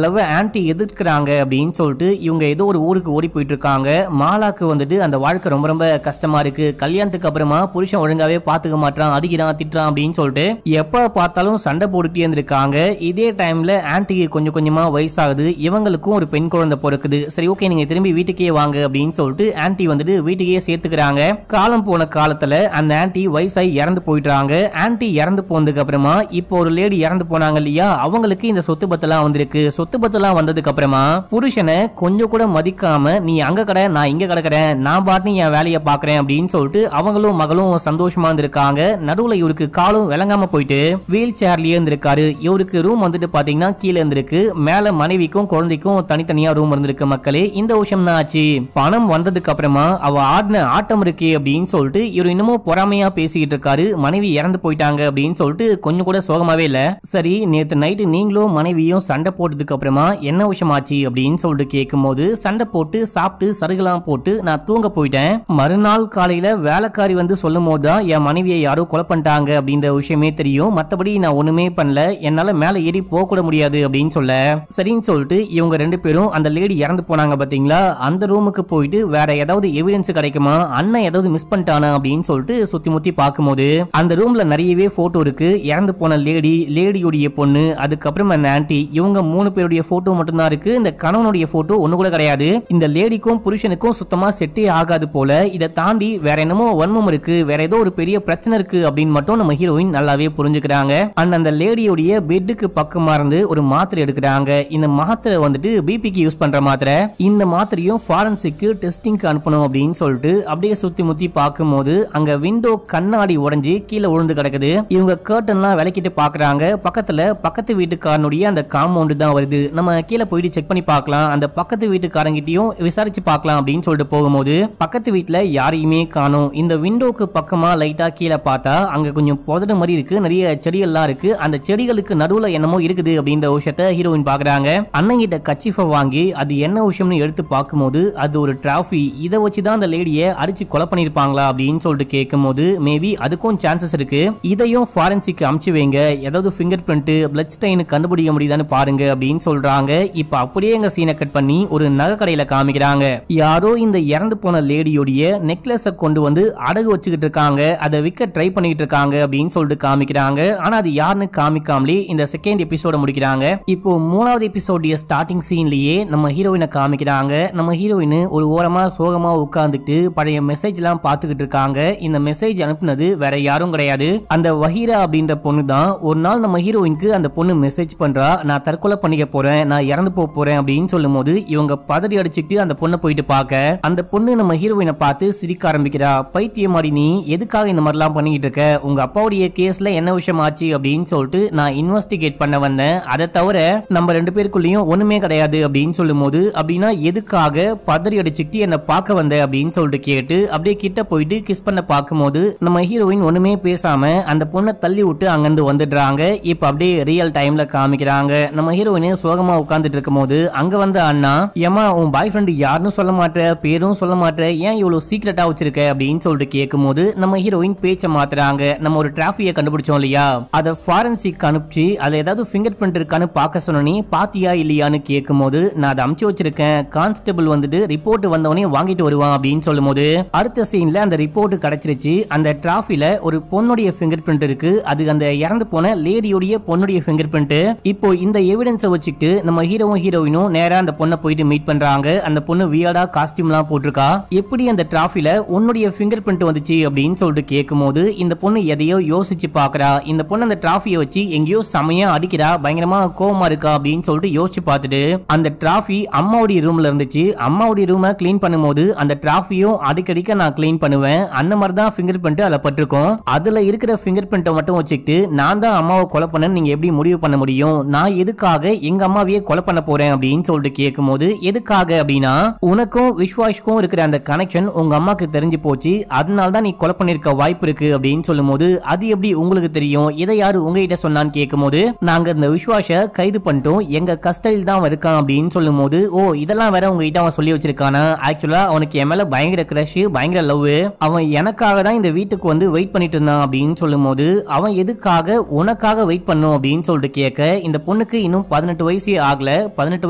லவ் ஆன்டி எதிர்க்கிறாங்க அப்படின்னு சொல்லிட்டு இவங்க ஏதோ ஒரு ஊருக்கு ஓடி போயிட்டு இருக்காங்க. மாலாக்கு வந்துட்டு அந்த வாழ்க்கை ரொம்ப ரொம்ப கஷ்டமா இருக்கு. கல்யாணத்துக்கு அப்புறமா புருஷன் ஒழுங்காவே பாத்துக்க மாட்டான், அடிக்கிறான், திட்டுறான் அப்படின்னு சொல்லிட்டு எப்ப பார்த்தாலும் சண்டை போட்டுட்டே இருந்திருக்காங்க. இதே டைம்ல ஆன்டிக்கு கொஞ்சம் கொஞ்சமா வயசாகுது. இவங்களுக்கும் ஒரு பெண் குழந்தை பிறக்குது. சரி ஓகே, நீங்க திரும்பி வீட்டுக்கே வாங்க அப்படின்னு சொல்லிட்டு ஆன்டி வந்துட்டு வீட்டுக்கே சேர்த்துக்கிறாங்க. காலம் போன காலத்துல அந்த ஆன்டி வயசாகி இறந்து போயிட்டாங்க. ஆன்டி இறந்து போனதுக்கு அப்புறமா இப்போ ஒரு லேடி இறந்து போனாங்க இல்லையா, அவங்களுக்கு இந்த சொத்து பத்தெல்லாம் வந்திருக்கு. சொத்து பத்தெல்லாம் வந்ததுக்கு அப்புறமா புருஷனை கொஞ்சம் கூட மதிக்காம நீ அங்க கடை நான் இங்க கிடக்குறேன், நான் பாட்டு என் வேலையை பாக்குறேன் அப்படின்னு சொல்லிட்டு அவங்களும் மகளும் சந்தோஷமா இருந்திருக்காங்க. நடுவுல இவருக்கு காலும் விளங்காம போயிட்டு வீல் சேர்லயே இருந்திருக்காரு. இவருக்கு ரூம் வந்துட்டு பாத்தீங்கன்னா கீழே இருந்திருக்கு. மேல மனைவிக்கும் குழந்தைக்கும் தனித்தனியா ரூம் இருந்திருக்கு. மக்களே, இந்த விஷயம் தான் ஆச்சு. பணம் வந்ததுக்கு அப்புறமா அவ ஆடின ஆட்டம் இருக்கே அப்படின்னு சொல்லிட்டு இவர் இன்னமும் பொறாமையா பேசிக்கிட்டு இருக்காரு. மனைவி இறந்து போயிட்டாங்க அப்படின்னு சொல்லிட்டு கொஞ்சம் கூட சோகமாவே இல்ல. சரி, நேத்து நைட்டு நீங்களும் மனைவியும் சண்டை போட்டதுக்கு அப்புறமா என்ன விஷயம் ஆச்சு அப்படின்னு சொல்லிட்டு கேட்கும்போது சண்டை போட்டு சாப்பிட்டு சருகெல்லாம் போட்டு நான் தூங்க போயிட்டேன். மறுநாள் காலையில வேலைக்காரி வந்து சொல்லும் போதுதான் என் மனைவியை யாரோ கொலை பண்ணிட்டாங்க அப்படின்ற விஷயமே தெரியும். மத்தபடி நான் ஒண்ணுமே பண்ணல, என்னால மேல ஏறி போக கூட முடியாது அப்படின்னு சொல்ல சரின்னு சொல்லிட்டு இவங்க ரெண்டு பேரும் அந்த லேடி இறந்து போனாங்க பாத்தீங்களா, அந்த ரூமுக்கு போயிட்டு வேற ஏதாவது எவிடன்ஸ் கிடைக்குமா, அண்ணன் ஏதாவது மிஸ் பண்ணிட்டானா அப்படின்னு சொல்லிட்டு சுத்தி முத்தி பார்க்கும்போது அந்த ரூம்ல நிறையவே போட்டோ இருக்கு. இறந்து போன லேடி, லேடியுடைய பொண்ணு, அதுக்கப்புறம் அந்த ஆன்டி, இவங்க 3 பேருடைய போட்டோ மட்டும் தான் இருக்கு. இந்த கணவனுடைய போட்டோ ஒண்ணு கூட கிடையாது. இந்த லேடிக்கும் புருஷனுக்கும் சுத்தமா செட்டே ஆகாது போல. இதை தாண்டி வேற என்னமோ வன்மம் இருக்கு, வேற ஏதோ ஒரு பெரிய பிரச்சனை இருக்கு அப்படின்னு மட்டும் நம்ம ஹீரோயின் நல்லாவே புரிஞ்சுக்கிறாங்க. அந்த லேடியுடைய பெட்டுக்கு பக்கமா இருந்து ஒரு மாத்திரை எடுக்கிறாங்க. இந்த மாத்திரை வந்துட்டு பிபிக்கு யூஸ் பண்ற மாத்திரை. இந்த மாத்திரையும் ஃபாரன்சிக்கு டெஸ்டிங்க்கு அனுப்பணும் அப்படின்னு சொல்லிட்டு அப்படியே சுத்தி முத்தி பார்க்கும்போது அங்க விண்டோ கண்ணாடி உடைஞ்சு கீழே விழுந்து கிடக்குது. இவங்க கர்ட்டன்லாம் விலக்கிட்டு பாக்குறாங்க. பக்கத்துல பக்கத்து வீட்டுக்காரனுடைய அந்த காம்பவுண்ட் தான் வருது. நம்ம கீழே போயிட்டு செக் பண்ணி பார்க்கலாம், அந்த பக்கத்து வீட்டுக்காரங்கிட்டையும் விசாரிச்சு பார்க்கலாம் அப்படின்னு சொல்லிட்டு போகும்போது பக்கத்து வீட்டுல யாரையுமே காணோம். இந்த விண்டோக்கு பக்கமா லைட்டா கீழே பார்த்தா அங்க கொஞ்சம் புதடு மாதிரி இருக்கு, நிறைய செடிகள்லாம் இருக்கு. அந்த செடிகளுக்கு நடுவுல என்னமோ இருக்குது அப்படின்ற விஷயத்த ஹீரோயின் பாக்குறாங்க. அண்ணங்கிட்ட கச்சிஃபை வாங்கி அது என்ன விஷயம்னு எடுத்து பார்க்கும்போது அது ஒரு டிராஃபி. இதை வச்சுதான் அந்த லேடியை அடிச்சு கொலை பண்ணிருப்பாங்களா அப்படின்னு சொல்லிட்டு கேட்கும்போது மேபி அதுக்கும் சான்சஸ் இருக்கு. இதையும் ஃபாரன்சிக் அமுச்சு வைங்க, ஏதாவது ஃபிங்கர் பிரிண்ட், பிளட் ஸ்டெயின் கண்டுபிடிக்க முடியுதான்னு பாருங்க அப்படின்னு சொல்றாங்க. இப்ப அப்படியே எங்க சீனை கட் பண்ணி ஒரு நகை கடையில காமிக்கிறாங்க. யாரோ இந்த இறந்து போன லேடியோடைய நெக்லஸ கொண்டு வந்து அடகு வச்சுக்கிட்டு இருக்காங்க, அதை விற்க ட்ரை பண்ணிட்டு இருக்காங்க அப்படின்னு சொல்லிட்டு காமிக்கிறாங்க. ஆனா அது யாருன்னு காமிக்காமலே இந்த செகண்ட் எபிசோட முடிக்கிறாங்க. இப்போ 3வது எபிசோடைய ஸ்டார்டிங் சீன்லயே நம்ம ஹீரோயினை காமிக்கிறாங்க. நம்ம ஹீரோயின் ஒரு ஓரமா சோகமா உட்கார்ந்துட்டு பழைய மெசேஜ் எல்லாம் பாத்துக்கிட்டு இருக்காங்க. இந்த மெசேஜ் அனுப்புனது வேற யாரும் கிடையாது, அந்த வஹீரா அப்படின்ற பொண்ணு தான். ஒரு நாள் நம்ம ஹீரோயினுக்கு அந்த பொண்ணு மெசேஜ் பண்றா, நான் தற்கொலை பண்ணிக்க போறேன், நான் இறந்து போறேன் அப்படின்னு சொல்லும் போது இவங்க பதறி அடிச்சுட்டு அந்த பொண்ணை போயிட்டு பார்க்க அந்த பொண்ணு நம்ம ஹீரோயினை பார்த்து சிரிக்க ஆரம்பிக்கிறா. பைத்தியமாடி, நீ எதுக்காக இந்த மாதிரிலாம் பண்ணிட்டு இருக்க, உங்க அப்பாவுடைய கேஸ்ல என்ன விஷயம் ஆச்சு அப்படின்னு சொல்லிட்டு நான் இன்வெஸ்டிகேட் பண்ண வந்தேன், அதை தவிர நம்ம 2 பேருக்குள்ளயும் ஒண்ணுமே கிடையாது அப்படின்னு சொல்லும் போது அப்படின்னா எதுக்காக பதறி அடிச்சுட்டு என்ன பார்க்க வந்த அப்படின்னு சொல்லிட்டு கேட்டு அப்படியே கிட்ட போயிட்டு கிஸ் பண்ண பார்க்கும்போது நம்ம ஹீரோயின் ஒண்ணுமே பேசாம அந்த பொண்ணை தள்ளி விட்டு அங்கிருந்து வந்துடுறாங்க. இப்ப அப்படியே ரியல் டைம்ல காமிக்கிறாங்க. நம்ம ஹீரோயின் சோகமா உட்கார்ந்துட்டு இருக்கும் போது அங்க வந்த அண்ணா, ஏமா உன் பாய் ஃப்ரெண்ட் யாருன்னு சொல்ல மாட்டே, பேரும் சொல்ல மாட்டே, ஏன் இவ்வளவு சீக்கிரட்டா வச்சிருக்க அப்படின்னு சொல்லிட்டு கேட்கும்போது நம்ம ஹீரோயின் பேச்ச மாத்துறாங்க. நம்ம ஒரு டிராஃபியை கண்டுபிடிச்சோம் இல்லையா, அதை ஃபாரன்சிக் அனுப்பிச்சு அதுல ஏதாவது ஃபிங்கர் பிரிண்ட் இருக்கான்னு பார்க்க சொன்னி, பாத்தியா இல்லையான்னு கேட்கும்போது நான் அதை அமுச்சு வச்சிருக்கேன், கான்ஸ்டபிள் வந்துட்டு ரிப்போர்ட் வந்தவனே வாங்கிட்டு வருவான் அப்படின்னு சொல்லும் போது அடுத்த சீன்ல அந்த ரிப்போர்ட் கிடைச்சிருச்சு. அந்த டிராஃபில ஒரு பொண்ணுடைய ஃபிங்கர் பிரிண்ட் இருக்கு, அது அந்த இறந்து போன லேடியோடைய பொண்ணுடைய ஃபிங்கர் பிரிண்ட். இப்போ இந்த எவிடன்ஸை வச்சுக்கிட்டு நம்ம ஹீரோயினும் நேரா அந்த பொண்ணை போயிட்டு மீட் பண்றாங்க. அந்த பொண்ணு வியர்டா காஸ்டியூம்லாம் போட்டிருக்கா. எப்படி அந்த டிராஃபில உன்னுடைய ஃபிங்கர் பிரிண்ட் வந்துச்சு அப்படின்னு சொல்லிட்டு கேட்கும்போது இந்த பொண்ணு எதையோ யோசிச்சு பாக்குறா. இந்த பொண்ணு அந்த டிராஃபியை வச்சு எங்கேயோ செமையா அடிக்கிறா, பயங்கரமா கோவமா இருக்கா அப்படின்னு சொல்லிட்டு யோசிச்சு பார்த்துட்டு அந்த டிராஃபி அம்மாவுடைய ரூம்ல இருந்துச்சு. அம்மாவுடைய ரூமை கிளீன் பண்ணும்போது அந்த டிராஃபியும் அடிக்கடிக்க நான் கிளீன் பண்ணுவேன். அந்த மாதிரி தான் ஃபிங்கர் பிரிண்ட் அதில் பட்டிருக்கும். அதுல இருக்கிற ஃபிங்கர் பிரிண்ட்டை மட்டும் வச்சுக்கிட்டு நான் தான் அம்மாவை கொலை பண்ணேன்னு நீங்க எப்படி முடிவு பண்ண முடியும்? நான் எதுக்காக எங்க அம்மாவையே கொலை பண்ண போறேன் அப்படின்னு சொல்லிட்டு கேட்கும்போது, எதுக்காக அப்படின்னா உனக்கும் விஸ்வாஷ்க்கும் இருக்கிற அந்த கனெக்ஷன் உங்க அம்மாக்கு தெரிஞ்சு போச்சு, அதனால தான் நீ கொலை பண்ணிருக்க வாய்ப்பு இருக்கு அப்படின்னு சொல்லும்போது, அது எப்படி உங்களுக்கு தெரியும், இதை யாரு உங்ககிட்ட சொன்னான்னு கேட்கும்போது, நாங்க இந்த விஸ்வாஷ கைது பண்ணிட்டோம், எங்க கஸ்டடியில் தான் இருக்கான் அப்படின்னு சொல்லும்போது, ஓ இதெல்லாம் வேற உங்ககிட்ட அவன் சொல்லி வச்சிருக்கானா? ஆக்சுவலா அவனுக்கு என் மேல பயங்கர கிரஷ், பயங்கர லவ், அவன் எனக்காக தான் இந்த வீட்டுக்கு வந்து வெயிட் பண்ணிட்டு இருந்தான் அப்படின்னு சொல்லும்போது, அவன் எதுக்காக உனக்காக வெயிட் பண்ணும் அப்படின்னு சொல்லிட்டு கேட்க, இந்த பொண்ணுக்கு இன்னும் 18 வயசே ஆகல, 18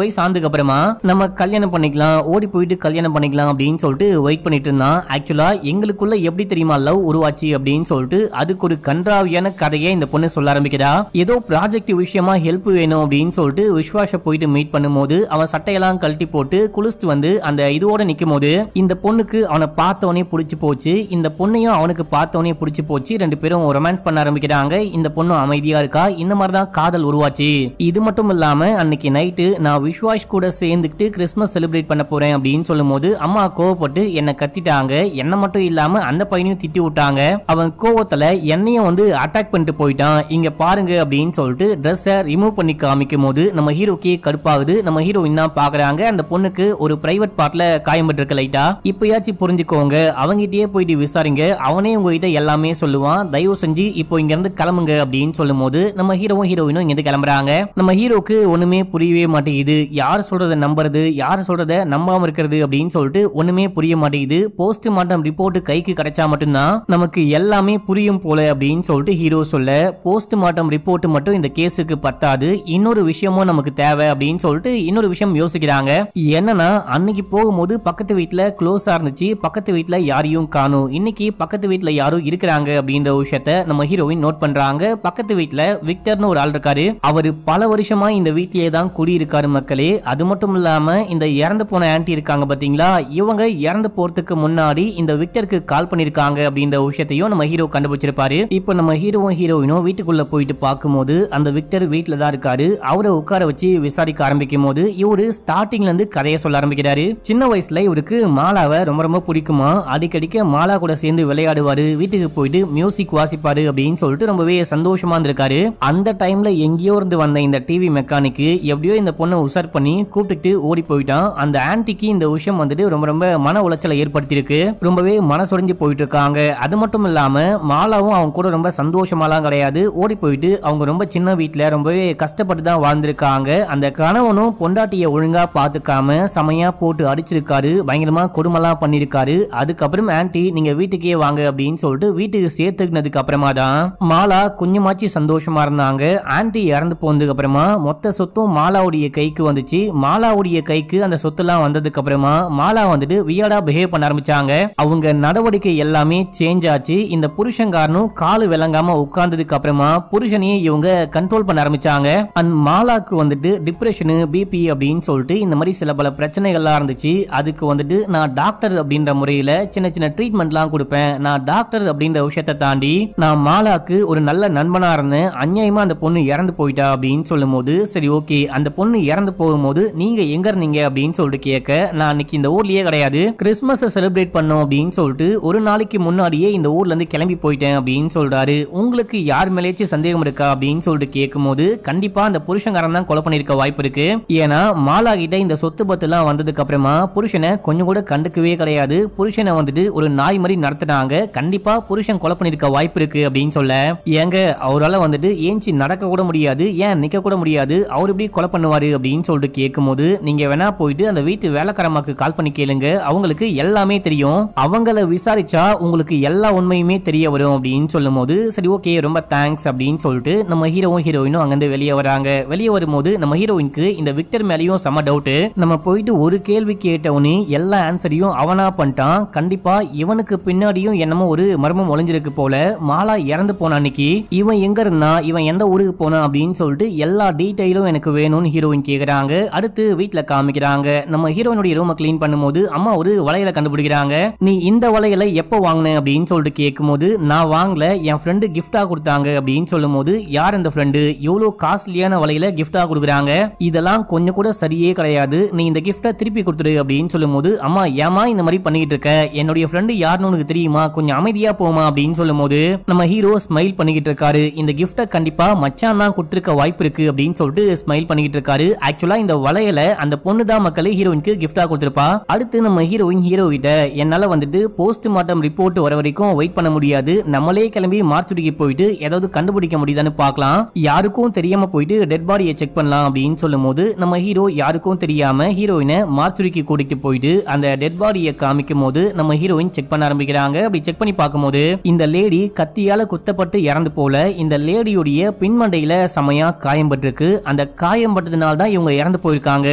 வயசு ஆனதுக்கு அப்புறமா நம்ம கல்யாணம் பண்ணிக்கலாம், ஓடி போயிட்டு கல்யாணம் பண்ணிக்கலாம் அப்படின்னு சொல்லிட்டு வெயிட் பண்ணிட்டு இருந்தான். ஆக்சுவலா எங்களுக்குள்ள எப்படி தெரியுமா லவ் உருவாச்சு அப்படின்னு சொல்லிட்டு அதுக்கு ஒரு கன்றாவியான கதையை இந்த பொண்ணு சொல்ல ஆரம்பிக்கிறா. ஏதோ ப்ராஜெக்ட் விஷயமா ஹெல்ப் வேணும் அப்படின்னு சொல்லிட்டு விஸ்வாஷ போயிட்டு மீட் பண்ணும்போது அவன் சட்டையெல்லாம் கழட்டி போட்டு குளிச்சுட்டு வந்து அந்த இதோட நிக்கும் போது இந்த பொண்ணுக்கு அவனை பார்த்தவனே பிடிச்சு போச்சு, இந்த பொண்ணையும் அவனுக்கு பார்த்தவனே பிடிச்சு போச்சு. ரெண்டு பேரும் ரொமான்ஸ் பண்ண ஆரம்பிக்கிறாங்க. இந்த பொண்ணு அமைதியா இருக்கா. இந்த மாதிரி தான் காதல் உருவாச்சு. இது மட்டும் இல்லாம அன்னைக்கு நைட்டு நான் விஸ்வாஷ் கூட சேர்ந்துட்டு கிறிஸ்மஸ் செலிப்ரேட் பண்ண போறேன் அப்படின்னு சொல்லும்போது அம்மா கோவப்பட்டு என்ன கத்திட்டாங்க. என்ன மட்டும் இல்லாம அந்த பையனையும் திட்டி விட்டாங்க. அவன் கோவத்துல என்னையும் வந்து அட்டாக் பண்ணிட்டு போயிட்டான். இங்க பாருங்க அப்படின்னு சொல்லிட்டு ட்ரெஸ்ஸை ரிமூவ் பண்ணி காமிக்கும் போது நம்ம ஹீரோக்கே கடுப்பாகுது. நம்ம ஹீரோயின் தான் பாக்குறாங்க அந்த பொண்ணுக்கு ஒரு பிரைவேட் பார்ட்ல காயம்பட்டு இருக்கு லைட்டா. இப்பயாச்சும் புரிஞ்சுக்கோங்க, அவங்கிட்டயே போயிட்டு விசாரிங்க, அவனே உங்ககிட்ட எல்லாமே சொல்லுவான், தயவு செஞ்சு இப்போ இங்க இருந்து கிளம்புங்க அப்படின்னு சொல்லும்போது நம்ம ஹீரோவும் ஹீரோயினும் இங்க இருந்து கிளம்புறாங்க. நம்ம ஹீரோக்கு ஒண்ணுமே புரியவே மாட்டேங்குது. யார் சொல்றதை நம்புறது, யார் சொல்றதை நம்பாம இருக்கிறது அப்படின்னு சொல்லிட்டு ஒண்ணுமே புரிய மாட்டேங்குது. போஸ்ட்மார்ட்டம் ரிப்போர்ட் கைக்கு கிடைச்சா மட்டும்தான் நமக்கு எல்லாமே புரியும் போல அப்படின்னு சொல்லிட்டு ஹீரோ சொல்ல, போஸ்ட்மார்ட்டம் ரிப்போர்ட் மட்டும் இந்த கேஸுக்கு பத்தாது, இன்னொரு விஷயமும் நமக்கு தேவை அப்படின்னு சொல்லிட்டு இன்னொரு விஷயம் யோசிக்கிறாங்க. என்னன்னா அன்னைக்கு போகும்போது பக்கத்து வீட்டுல க்ளோஸா இருந்துச்சு, பக்கத்து வீட்டுல யாரையும் காணும், இன்னைக்கு பக்கத்து வீட்டுல யாரும் இருக்கிறாங்க அப்படின்ற விஷயத்த நம்ம ஹீரோயின் நோட் பண்றாங்க. பக்கத்து வீட்டுல விக்டர்னு ஒரு ஆள் இருக்காரு. அவரு பல வருஷமா இந்த வீட்டிலேயே தான் குடியிருக்காரு மக்களே. அது மட்டும் இல்லாம இந்த இறந்து போன ஆன்டி இருக்காங்க பாத்தீங்களா, இவங்க இறந்து போறதுக்கு முன்னாடி இந்த விக்டருக்கு கால் பண்ணிருக்காங்க அப்படின்ற விஷயத்தையும் நம்ம ஹீரோ கண்டுபிடிச்சிருப்பாரு. இப்போ நம்ம ஹீரோவும் ஹீரோயினும் வீட்டுக்குள்ள போயிட்டு பார்க்கும்போது அந்த விக்டர் வீட்டுல தான் இருக்காரு. அவரை உட்கார வச்சு விசாரிக்க ஆரம்பிக்கும் போது இவரு ஸ்டார்டிங்ல இருந்து கதையை சொல்ல ஆரம்பிக்கிறாரு. சின்ன வயசுல இவருக்கு மாலாவை ரொம்ப ரொம்ப பிடிக்குமா, அடிக்கடிக்க மாலா கூட சேர்ந்து விளையாடுவாரு, வீட்டுக்கு போயிட்டு மியூசிக் வாசிப்பாரு அப்படின்னு சொல்லிட்டு ரொம்பவே சந்தோஷமா இருந்திருக்காரு. அந்த டைம்ல எங்கேயோ இருந்து வந்த இந்த டிவி மெக்கானிக்கு எப்படியோ இந்த பொண்ணை உஷார் பண்ணி கூப்பிட்டு ஓடி போயிட்டான். அந்த ஆன்டிக்கு இந்த விஷயம் வந்துட்டு ரொம்ப ரொம்ப மன உளைச்சலை ஏற்படுத்தியிருக்கு. ரொம்பவே மனசுடைஞ்சு போயிட்டு இருக்காங்க. அது மட்டும் இல்லாம மாலாவும் அவங்க கூட ரொம்ப சந்தோஷமாலாம் கிடையாது. ஓடி போயிட்டு அவங்க ரொம்ப சின்ன வீட்டுல ரொம்பவே கஷ்டப்பட்டு தான் வாழ்ந்திருக்காங்க. அந்த கணவனும் பொண்டாட்டியை ஒழுங்கா பாத்துக்காம செமையா போட்டு அடிச்சிருக்காரு, பயங்கரமா கொடுமைலாம் பண்ணிருக்காரு. அதுக்கப்புறம் ஆன்டி நீங்க வீட்டுக்கே வாங்க அப்படின்னு சொல்லிட்டு வீட்டுக்கு சேர்த்துக்கினதுக்கு அப்புறமா தான் மாலா கொஞ்சமாச்சு சந்தோஷமா இருந்தாங்க. ஆன்டி இறந்து போனதுக்கு அப்புறமா மொத்த சொத்தும் மாலாவுடைய கைக்கு வந்துச்சு. மாலாவுடைய கைக்கு அந்த சொத்துலாம் வந்ததுக்கு அப்புறமா மாலா வந்துட்டு வியர்டா பிஹேவ் பண்ண ஆரம்பிச்சாங்க. அவங்க நடவடிக்கை எல்லாமே சேஞ்ச் ஆச்சு. இந்த புருஷன்காரனும் காலு விளங்காம உட்கார்ந்ததுக்கு அப்புறமா புருஷனையே இவங்க கண்ட்ரோல் பண்ண ஆரம்பிச்சாங்க. அண்ட் மாலாக்கு வந்துட்டு டிப்ரெஷனு, பிபி அப்படின்னு சொல்லிட்டு இந்த மாதிரி சில பல பிரச்சனைகள்லாம் இருந்துச்சு. அதுக்கு வந்துட்டு நான் டாக்டர் அப்படின்ற முறையில சின்ன சின்ன ட்ரீட்மெண்ட்லாம் கொடுப்பேன். நான் டாக்டர் அப்படின்ற விஷயத்தை தாண்டி நான் மாலாக்கு ஒரு நல்ல நண்பனா இருந்தேன். அநியாயமா அந்த பொண்ணு இறந்து போயிட்டா அப்படின்னு சொல்லும்போது, சரி ஓகே அந்த பொண்ணு இறந்து போகும்போது நீங்க எங்க இருந்தீங்க அப்படின்னு சொல்லிட்டு கேட்க, நான் அன்னைக்கு இந்த ஊர்லயே கிடையாது, கிறிஸ்மஸ் செலிப்ரேட் பண்ணோம் அப்படின்னு சொல்லிட்டு ஒரு நாளைக்கு முன்னாடியே இந்த ஊர்ல இருந்து கிளம்பி போயிட்டேன் அப்படின்னு சொல்றாரு. உங்களுக்கு யார் மேலேச்சும் சந்தேகம் இருக்கா அப்படின்னு சொல்லிட்டு கேட்கும்போது, கண்டிப்பா அந்த புருஷன்காரன் தான் கொலை பண்ணிருக்க வாய்ப்பு இருக்கு. ஏன்னா மாலா கிட்ட இந்த சொத்து பத்து எல்லாம் வந்ததுக்கு அப்புறமா புருஷனை கொஞ்சம் கூட கண்டுக்கவே கிடையாது. புருஷனை வந்துட்டு ஒரு நாய் மாதிரி நடத்தினாங்க. கண்டிப்பா புருஷன் கொலை பண்ணிருக்க வாய்ப்பு இருக்கு அப்படின்னு சொல்ல, ஏங்க அவரால் வந்துட்டு ஏஞ்சி நடக்க கூட முடியாது, ஏன் நிக்க கூட முடியாது, அவர் எப்படி கொலை பண்ணுவாரு அப்படின்னு சொல்லிட்டு கேட்கும்போது, நீங்க வேணா போயிட்டு அந்த வீட்டு வேலைக்காரமாக்கு கால் பண்ணி கேளுங்க, அவங்களுக்கு எல்லாமே தெரியும், அவங்கள விசாரிச்சா உங்களுக்கு எல்லா உண்மையுமே தெரிய வரும் அப்படின்னு சொல்லும் போது, சரி ஓகே ரொம்ப தேங்க்ஸ் அப்படின்னு சொல்லிட்டு நம்ம ஹீரோவும் ஹீரோயினும் அங்கிருந்து வெளியே வராங்க. வெளியே வரும்போது நம்ம ஹீரோயினுக்கு இந்த விக்டர் மேலேயும் செம டவுட். நம்ம போயிட்டு ஒரு கேள்வி கேட்டவனே எல்லா ஆன்சரையும் அவனா பண்ணிட்டான். கண்டிப்பா இவனுக்கு பின்னாடியும் என்னமோ ஒரு மர்மம் ஒளிஞ்சிருக்கு போல. மாலா இறந்து போன அன்னைக்கு இவன் எங்க இருந்தா, இவன் எந்த ஊருக்கு போனா அப்படின்னு சொல்லிட்டு எல்லா டீடைலும் எனக்கு வேணும்னு ஹீரோயின் கேக்குறாங்க. அடுத்து வீட்டுல காமிக்கிறாங்க. நம்ம ஹீரோயினுடைய ரூமை கிளீன் பண்ணும்போது அம்மா ஒரு வளையலை கண்டுபிடிக்கிறாங்க. நீ இந்த வளையலை எப்போ வாங்கின அப்படின்னு சொல்லிட்டு கேட்கும்போது, நான் வாங்கல, என் ஃப்ரெண்டு கிஃப்டா கொடுத்தாங்க அப்படின்னு சொல்லும் போது போது யார் அந்த ஃப்ரெண்டு, எவ்வளவு காஸ்ட்லியான வலையில கிஃப்டா கொடுக்குறாங்க, இதெல்லாம் கொஞ்சம் கூட சரியே கிடையாது, நீ இந்த கிஃப்டை திருப்பி கொடுத்துரு அப்படின்னு சொல்லும்போது, அம்மா ஏமா இந்த மாதிரி பண்ணிட்டு இருக்க, என்னுடைய ஃப்ரெண்டு யாருன்னு உனக்கு தெரியுமா, கொஞ்சம் அமைதியா போமா அப்படின்னு சொல்லும்போது நம்ம ஹீரோ ஸ்மைல் பண்ணிக்கிட்டு இருக்காரு. இந்த கிஃப்டை கண்டிப்பா மச்சான் தான் கொடுத்திருக்க வாய்ப்பு இருக்கு அப்படின்னு சொல்லிட்டு ஸ்மைல் பண்ணிக்கிட்டு இருக்காரு. ஆக்சுவலா இந்த வளையல அந்த பொண்ணு தான் மக்களே ஹீரோயினுக்கு கிஃப்டா கொடுத்திருப்பா. அடுத்து நம்ம ஹீரோயின் ஹீரோ கிட்ட என்னால வந்துட்டு போஸ்ட்மார்ட்டம் ரிப்போர்ட் வர வரைக்கும் வெயிட் பண்ண முடியாது, நம்மளே கிளம்பி மார்ச்சுரிக்கு போயிட்டு ஏதாவது கண்டுபிடிக்க முடியுதான்னு பார்க்கலாம், யாருக்கும் தெரியாம போயிட்டு டெட் பாடியை செக் பண்ணலாம் அப்படின்னு சொல்லும்போது நம்ம ஹீரோ யாருக்கும் தெரியாம ஹீரோயினை மார்ச்சுரிக்கு கூட்டிட்டு போயிட்டு அந்த டெட் பாடியை காமிக்கும் போது நம்ம ஹீரோயின் செக் பண்ண ஆரம்பிக்கிறாங்க. அப்படி செக் பண்ணி பார்க்கும்போது இந்த லேடி கத்தியால குத்தப்பட்டு இறந்து போல, இந்த லேடியுடைய பின்மண்டையில செமையா காயம் பட்டிருக்கு, அந்த காயம் பட்டதுனால தான் இவங்க இறந்து போயிருக்காங்க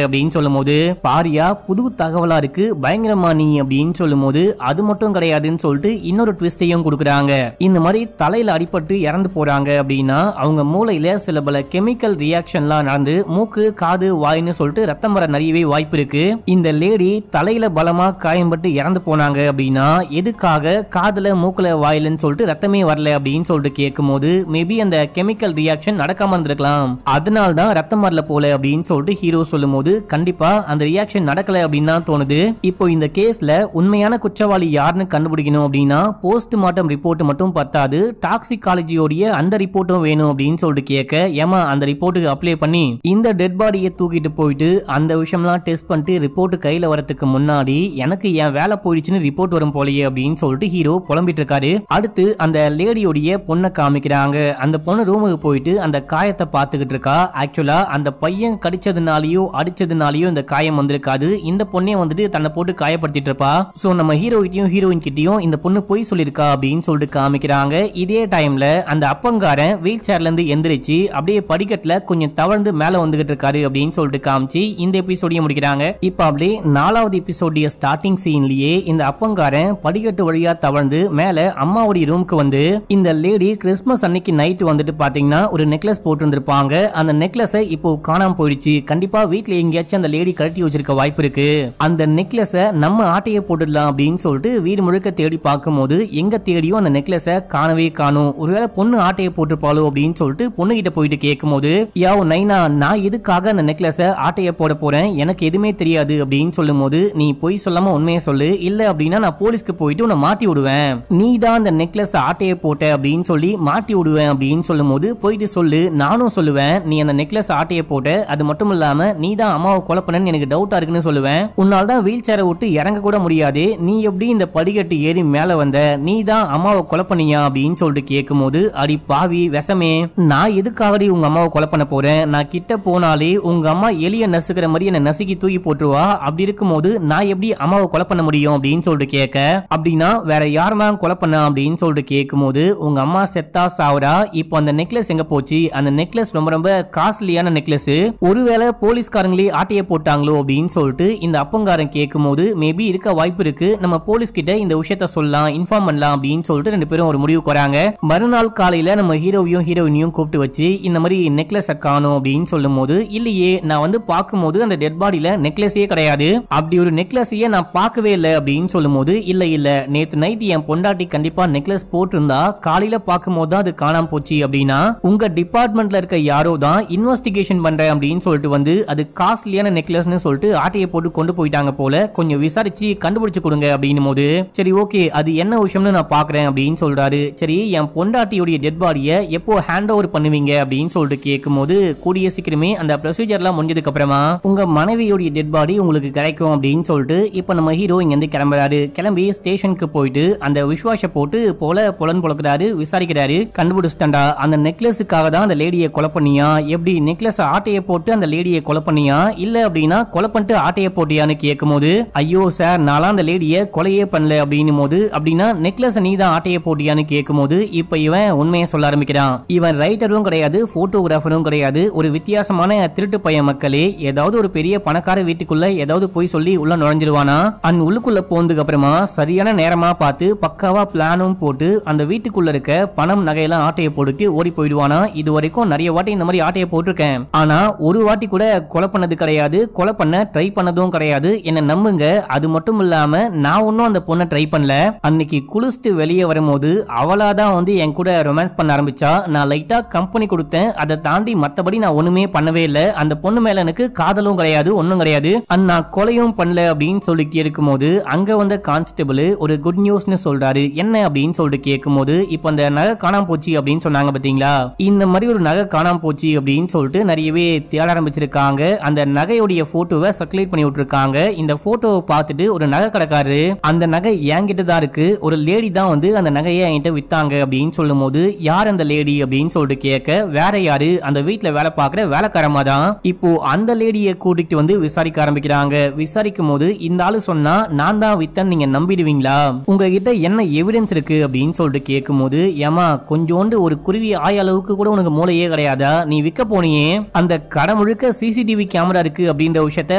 அப்படின்னு சொல்லும்போது பாரியா புது தகவலா இருக்கு, பயங்கரமா நீ அப்படின்னு சொல்லும்போது அது மட்டும் கிடையாதுன்னு சொல்லிட்டு இன்னொரு ட்விஸ்டையும் கொடுக்குறாங்க. இந்த மாதிரி தலையில அடிபட்டு இறந்து போறாங்க அப்படின்னா அவங்க மூளையில சில பல கெமிக்கல் ரியாக்ஷன்லாம் நடந்து மூக்கு காது வாய்னு சொல்லிட்டு ரத்தம் வர நிறையவே வாய்ப்பு இருக்கு. இந்த லேடி தலையில பலமா காயம்பட்டு இறந்து போனாங்க அப்படின்னா எதுக்காக காதுல மூக்குல வாயிலன்னு சொல்லிட்டு ரத்தமே வரல அப்படின்னு சொல்லிட்டு கேட்கும்போது மேபி அந்த கெமிக்கல் ரியாக்ஷன் நடக்காம இருந்திருக்கலாம், அதனால தான் ரத்தம் வரல போல அப்படின்னு சொல்லிட்டு ஹீரோ சொல்லும்போது கண்டிப்பா அந்த ரியாக்ஷன் நடக்கல அப்படின்னு தான் தோணுது. இப்போ இந்த கேஸ்ல உண்மையான குற்றவாளி யாருன்னு கண்டுபிடிக்கணும் அப்படின்னா போஸ்ட்மார்ட்டம் ரிப்போர்ட் மட்டும் பத்தாது, டாக்ஸிகாலஜியோடைய அந்த ரிப்போர்ட்டும் வேணும் அப்படின்னு சொல்லிட்டு கேட்க, ஏமா அந்த ரிப்போர்ட்டுக்கு அப்ளை பண்ணி இந்த டெட் பாடியை தூக்கிட்டு போயிட்டு அந்த விஷயம்லாம் டெஸ்ட் பண்ணிட்டு ரிப்போர்ட் கையில வரதுக்கு முன்னாடி எனக்கு என் வேலை போயிடுச்சுன்னு ரிப்போர்ட் வரும் போலயே அப்படின்னு சொல்லிட்டு ஹீரோ புலம்பிட்டு இருக்காரு. அடுத்து அந்த லேடியோடைய பொண்ணை காமிக்கிறாங்க. அந்த பொண்ணு ரூமுக்கு போயிட்டு அந்த காயத்தை பார்த்துக்கிட்டு இருக்கா. ஆக்சுவலா அந்த பையன் கடிச்சதுனாலயோ அடிச்சதுனாலயோ இந்த காயம் வந்திருக்காது, இந்த பொண்ணே வந்துட்டு தன்னை போட்டு காயப்படுத்திட்டு இருப்பா. சோ நம்ம ஹீரோகிட்டையும் ஹீரோயின் கிட்டையும் இந்த பொண்ணு பொய் சொல்லிருக்கா அப்படின்னு சொல்லிட்டு காமிக்கிறாங்க. இதே டைம்ல அந்த அப்பங்காரன் வீல் சேர்ல இருந்து எந்திரிச்சு அப்படியே படிக்கட்டுல கொஞ்சம் தவழ்ந்து மேல வந்துகிட்டு இருக்காரு அப்படின்னு சொல்லிட்டு காமிச்சு இந்த எபிசோடிய முடிக்கிறாங்க. இப்ப அப்படியே 4வது எபிசோடிய ஸ்டார்டிங் சீன்லயே இந்த அப்பங்காரன் படிக்கட்டு வழியா தவழ்ந்து மேல அம்மாவுடைய ரூமுக்கு வந்து இந்த லேடி கிறிஸ்துமஸ் அன்னைக்கு நைட் வந்துட்டு பாத்தீங்கன்னா ஒரு நெக்லஸ் போட்டு இருந்திருப்பாங்க. அந்த நெக்லஸை இப்போ காணாம போயிடுச்சு, கண்டிப்பா வீட்டுல எங்கேயாச்சும் அந்த லேடி கழட்டி வச்சிருக்க வாய்ப்பு இருக்கு, அந்த நெக்லஸை நம்ம ஆட்டையை போட்டுடலாம் அப்படின்னு சொல்லிட்டு வீடு முழுக்க தேடி பார்க்கும்போது எங்க தேடியும் அந்த நெக்லஸை காணவே காணும், ஒருவேளை பொண்ணு ஆட்டையை போட்டுப்பாளோ அப்படின்னு சொல்லிட்டு பொண்ணு கிட்ட போயிட்டு கேட்கும்போது யாவ் நைனா நான் எதுக்காக அந்த நெக்லஸை ஆட்டையை போட போறேன், எனக்கு எதுவுமே தெரியாது அப்படின்னு சொல்லும்போது நீ பொய் சொல்லாம உண்மையை சொல்லு, இல்ல அப்படின்னா நான் போலீஸ்க்கு போயிட்டு உன்னை மாட்டி விடுவேன், நீ தான் அந்த நெக்லஸ் ஆட்டையை போட்ட அப்படின்னு சொல்லி மாட்டி விடுவேன் அப்படின்னு சொல்லும்போது போயிட்டு சொல்லு, நானும் சொல்லுவேன் நீ அந்த நெக்லஸ் ஆட்டையை போட்ட, அது மட்டும் இல்லாம நீ தான் அம்மாவை கொலை பண்ணன்னு எனக்கு டவுட்டா இருக்குன்னு சொல்லுவேன், உன்னால தான் வீல் சேரை விட்டு இறங்க கூட முடியாது, நீ எப்படி இந்த படிக்கட்டு ஏறி மேல வந்த, நீ தான் அம்மாவை கொலை பண்ணியா அப்படின்னு சொல்லிட்டு கேட்கும்போது அடி பாவி விஷமே, நான் எதுக்காகடி உங்க அம்மாவை கொலை பண்ண போறேன், நான் கிட்ட போனாலே உங்க அம்மா எலிய நசுக்கிற மாதிரி என்ன நசுக்கி தூக்கி போட்டுருவா, அப்படி இருக்கும்போது நான் எப்படி அம்மாவை கொலை பண்ண முடியும் அப்படின்னு சொல்லிட்டு கேட்க, அப்படின்னா வேற யாரெல்லாம் கொலை பண்ண அப்படின்னு சொல்லிட்டு கேட்கும்போது உங்க அம்மா செத்தா சாவரா, இப்போ அந்த நெக்லஸ் எங்க போச்சு, அந்த நெக்லஸ் ரொம்ப ரொம்ப காஸ்ட்லியான நெக்லஸ், ஒருவேளை போலீஸ்காரங்களே ஆட்டையை போட்டாங்களோ அப்படின்னு சொல்லிட்டு இந்த அப்பங்காரன் கேட்கும்போது மேபி இருக்க வாய்ப்பு இருக்கு, நம்ம போலீஸ் கிட்ட இந்த விஷயத்த சொல்லலாம் இன்ஃபார்ம் பண்ணலாம் அப்படின்னு சொல்லிட்டு ரெண்டு பேரும் ஒரு முடிவுக்கு வராங்க. மறுநாள் காலையில நம்ம ஹீரோவையும் ஹீரோயினையும் கூப்பிட்டு வச்சு இந்த மாதிரி நெக்லஸ் காணோம் அப்படின்னு சொல்லும் போது இல்லையே நான் வந்து பார்க்கும்போது அந்த டெட் பாடியில நெக்லஸே கிடையாது, அப்படி ஒரு நெக்லஸையே நான் பார்க்கவே இல்லை அப்படின்னு சொல்லும் போது இல்ல இல்ல நேத்து நைட் என் பொண்டாட்டி கண்டிப்பா நெக்லஸ் போட்டிருந்தா காலையில பார்க்கும்போது தான் அது காணாம போச்சு அப்படின்னா உங்க டிபார்ட்மெண்ட்ல இருக்க யாரோ தான் இன்வெஸ்டிகேஷன் பண்றேன் அப்படின்னு சொல்லிட்டு வந்து அது காஸ்ட்லியான நெக்லஸ்னு சொல்லிட்டு ஆட்டையை போட்டு கொண்டு போயிட்டாங்க போல, கொஞ்சம் விசாரிச்சு கண்டுபிடிச்சு கொடுங்க அப்படின்னும் போது சரி ஓகே அது என்ன விஷயம்னு நான் பாக்குறேன் அப்படின்னு சொல்றாரு. சரி என் பொண்டாட்டியோட டெட் பாடியை எப்போ ஹேண்ட் ஓவர் பண்ணுவீங்க அப்படின்னு சொல்லிட்டு கேட்கும்போது கூடிய சீக்கிரமே அந்த ப்ரொசீஜர்லாம் முடிஞ்சதுக்கு அப்புறமா உங்க மனைவியோட டெட் பாடி உங்களுக்கு கிடைக்கும் அப்படின்னு சொல்லிட்டு இப்ப நம்ம ஹீரோ இங்க இருந்து கிளம்புறாரு. கிளம்பி ஸ்டேஷனுக்கு போயிட்டு அந்த விஸ்வாஷ போட்டு புலன் புழக்கிறாரு, விசாரிக்கிறாரு. கண்டுபிடிச்சிட்டா அந்த நெக்லஸுக்காக தான் அந்த லேடியை கொலை பண்ணியா, எப்படி நெக்லஸ் ஆட்டையை போட்டு அந்த லேடியை கொலை பண்ணியா, இல்ல அப்படின்னா கொலை பண்ணிட்டு ஆட்டையை போட்டியான்னு கேட்கும்போது ஐயோ சார் நான் அந்த லேடியை கொலையே பண்ணல அப்படின்னும் போது அப்படின்னா நெக்லஸ் நீ தான் ஆட்டையை போட்டியான்னு கேட்கும்போது இப்ப இவன் உண்மையை சொல்ல ஆரம்பிக்கிறான். இவன் ரைட்டரும் கிடையாது போட்டோகிராஃபரும் கிடையாது, ஒரு வித்தியாசமான திருட்டு பையன் மக்களே, ஏதாவது ஒரு பெரிய பணக்கார வீட்டுக்குள்ள ஏதாவது போய் சொல்லி உள்ள நுழைஞ்சிருவானா, அந்த உள்ளுக்குள்ள போனதுக்கு அப்புறமா சரியான நேரமா பார்த்து பக்காவா பிளானும் போட்டு அந்த வீட்டுக்குள்ள இருக்க பணம் நகையெல்லாம் ஆட்டையை போட்டுட்டு ஓடி போயிடுவானா. இது வரைக்கும் நிறைய வாட்டி இந்த மாதிரி ஆட்டையை போட்டிருக்கேன், ஆனா ஒரு வாட்டி கூட கொலை பண்ணது கிடையாது, கொலை பண்ண ட்ரை பண்ணதும் கிடையாது, என்ன நம்புங்க. அது மட்டும் இல்லாம நான் ஒன்னும் அந்த பொண்ணை ட்ரை பண்ணல, அன்னைக்கு குளிச்சுட்டு வெளியே வரும்போது அவளாதான் வந்து என் கூட ரொமான்ஸ் பண்ண ஆரம்பிச்சா, நான் லைட்டா கம்பெனி கொடுத்தேன், அதை தாண்டி மத்தபடி நான் ஒண்ணுமே பண்ணவே இல்லை, அந்த பொண்ணு மேல எனக்கு காதலும் கிடையாது, ஒன்னும் கிடையாது, நான் கொலையும் பண்ணல அப்படின்னு சொல்லி கேட்கும்போது அங்க வந்த கான்ஸ்டபிள் ஒரு குட் நியூஸ்னு சொல்றாரு. என்ன அப்படின்னு சொல்லிட்டு கேட்கும்போது, இப்போ அந்த நகை காணாம போச்சு அப்படின்னு சொன்னாங்க பாத்தீங்களா, இந்த மாதிரி ஒரு நகை காணாம போச்சு அப்படின்னு சொல்லிட்டு நிறையவே தேட ஆரம்பிச்சிருக்காங்க. அந்த நகையுடைய போட்டோவை சர்க்குலேட் பண்ணி விட்டுருக்காங்க. இந்த போட்டோவை பார்த்துட்டு ஒரு நகை கடைக்காரரு, அந்த நகை என்கிட்ட தான் இருக்கு, ஒரு லேடி தான் வந்து அந்த நகையை என்கிட்ட வித்தாங்க அப்படின்னு சொல்லும் போது, யார் அந்த லேடி அப்படின்னு சொல்லிட்டு கேட்க, வேற யாரு, அந்த வீட்டுல வேலை பார்க்குற வேலைக்காரமா தான். இப்போ அந்த லேடியை கூட்டிட்டு வந்து விசாரிக்க ஆரம்பிக்கிறாங்க. விசாரிக்கும் போது இந்த ஆளு சொன்னா நான் தான் வித்தன், நீங்க நம்பிடுவீங்களா, உங்ககிட்ட என்ன எவிடன்ஸ் இருக்கு அப்படின்னு சொல்லிட்டு கேட்கும்போது, ஏமா கொஞ்சோண்டு ஒரு குருவி ஆய அளவுக்கு கூட உனக்கு மூளையே கிடையாதா, நீ விற்க போனியே அந்த கடை முழுக்க சிசிடிவி கேமரா இருக்கு அப்படின்ற விஷயத்த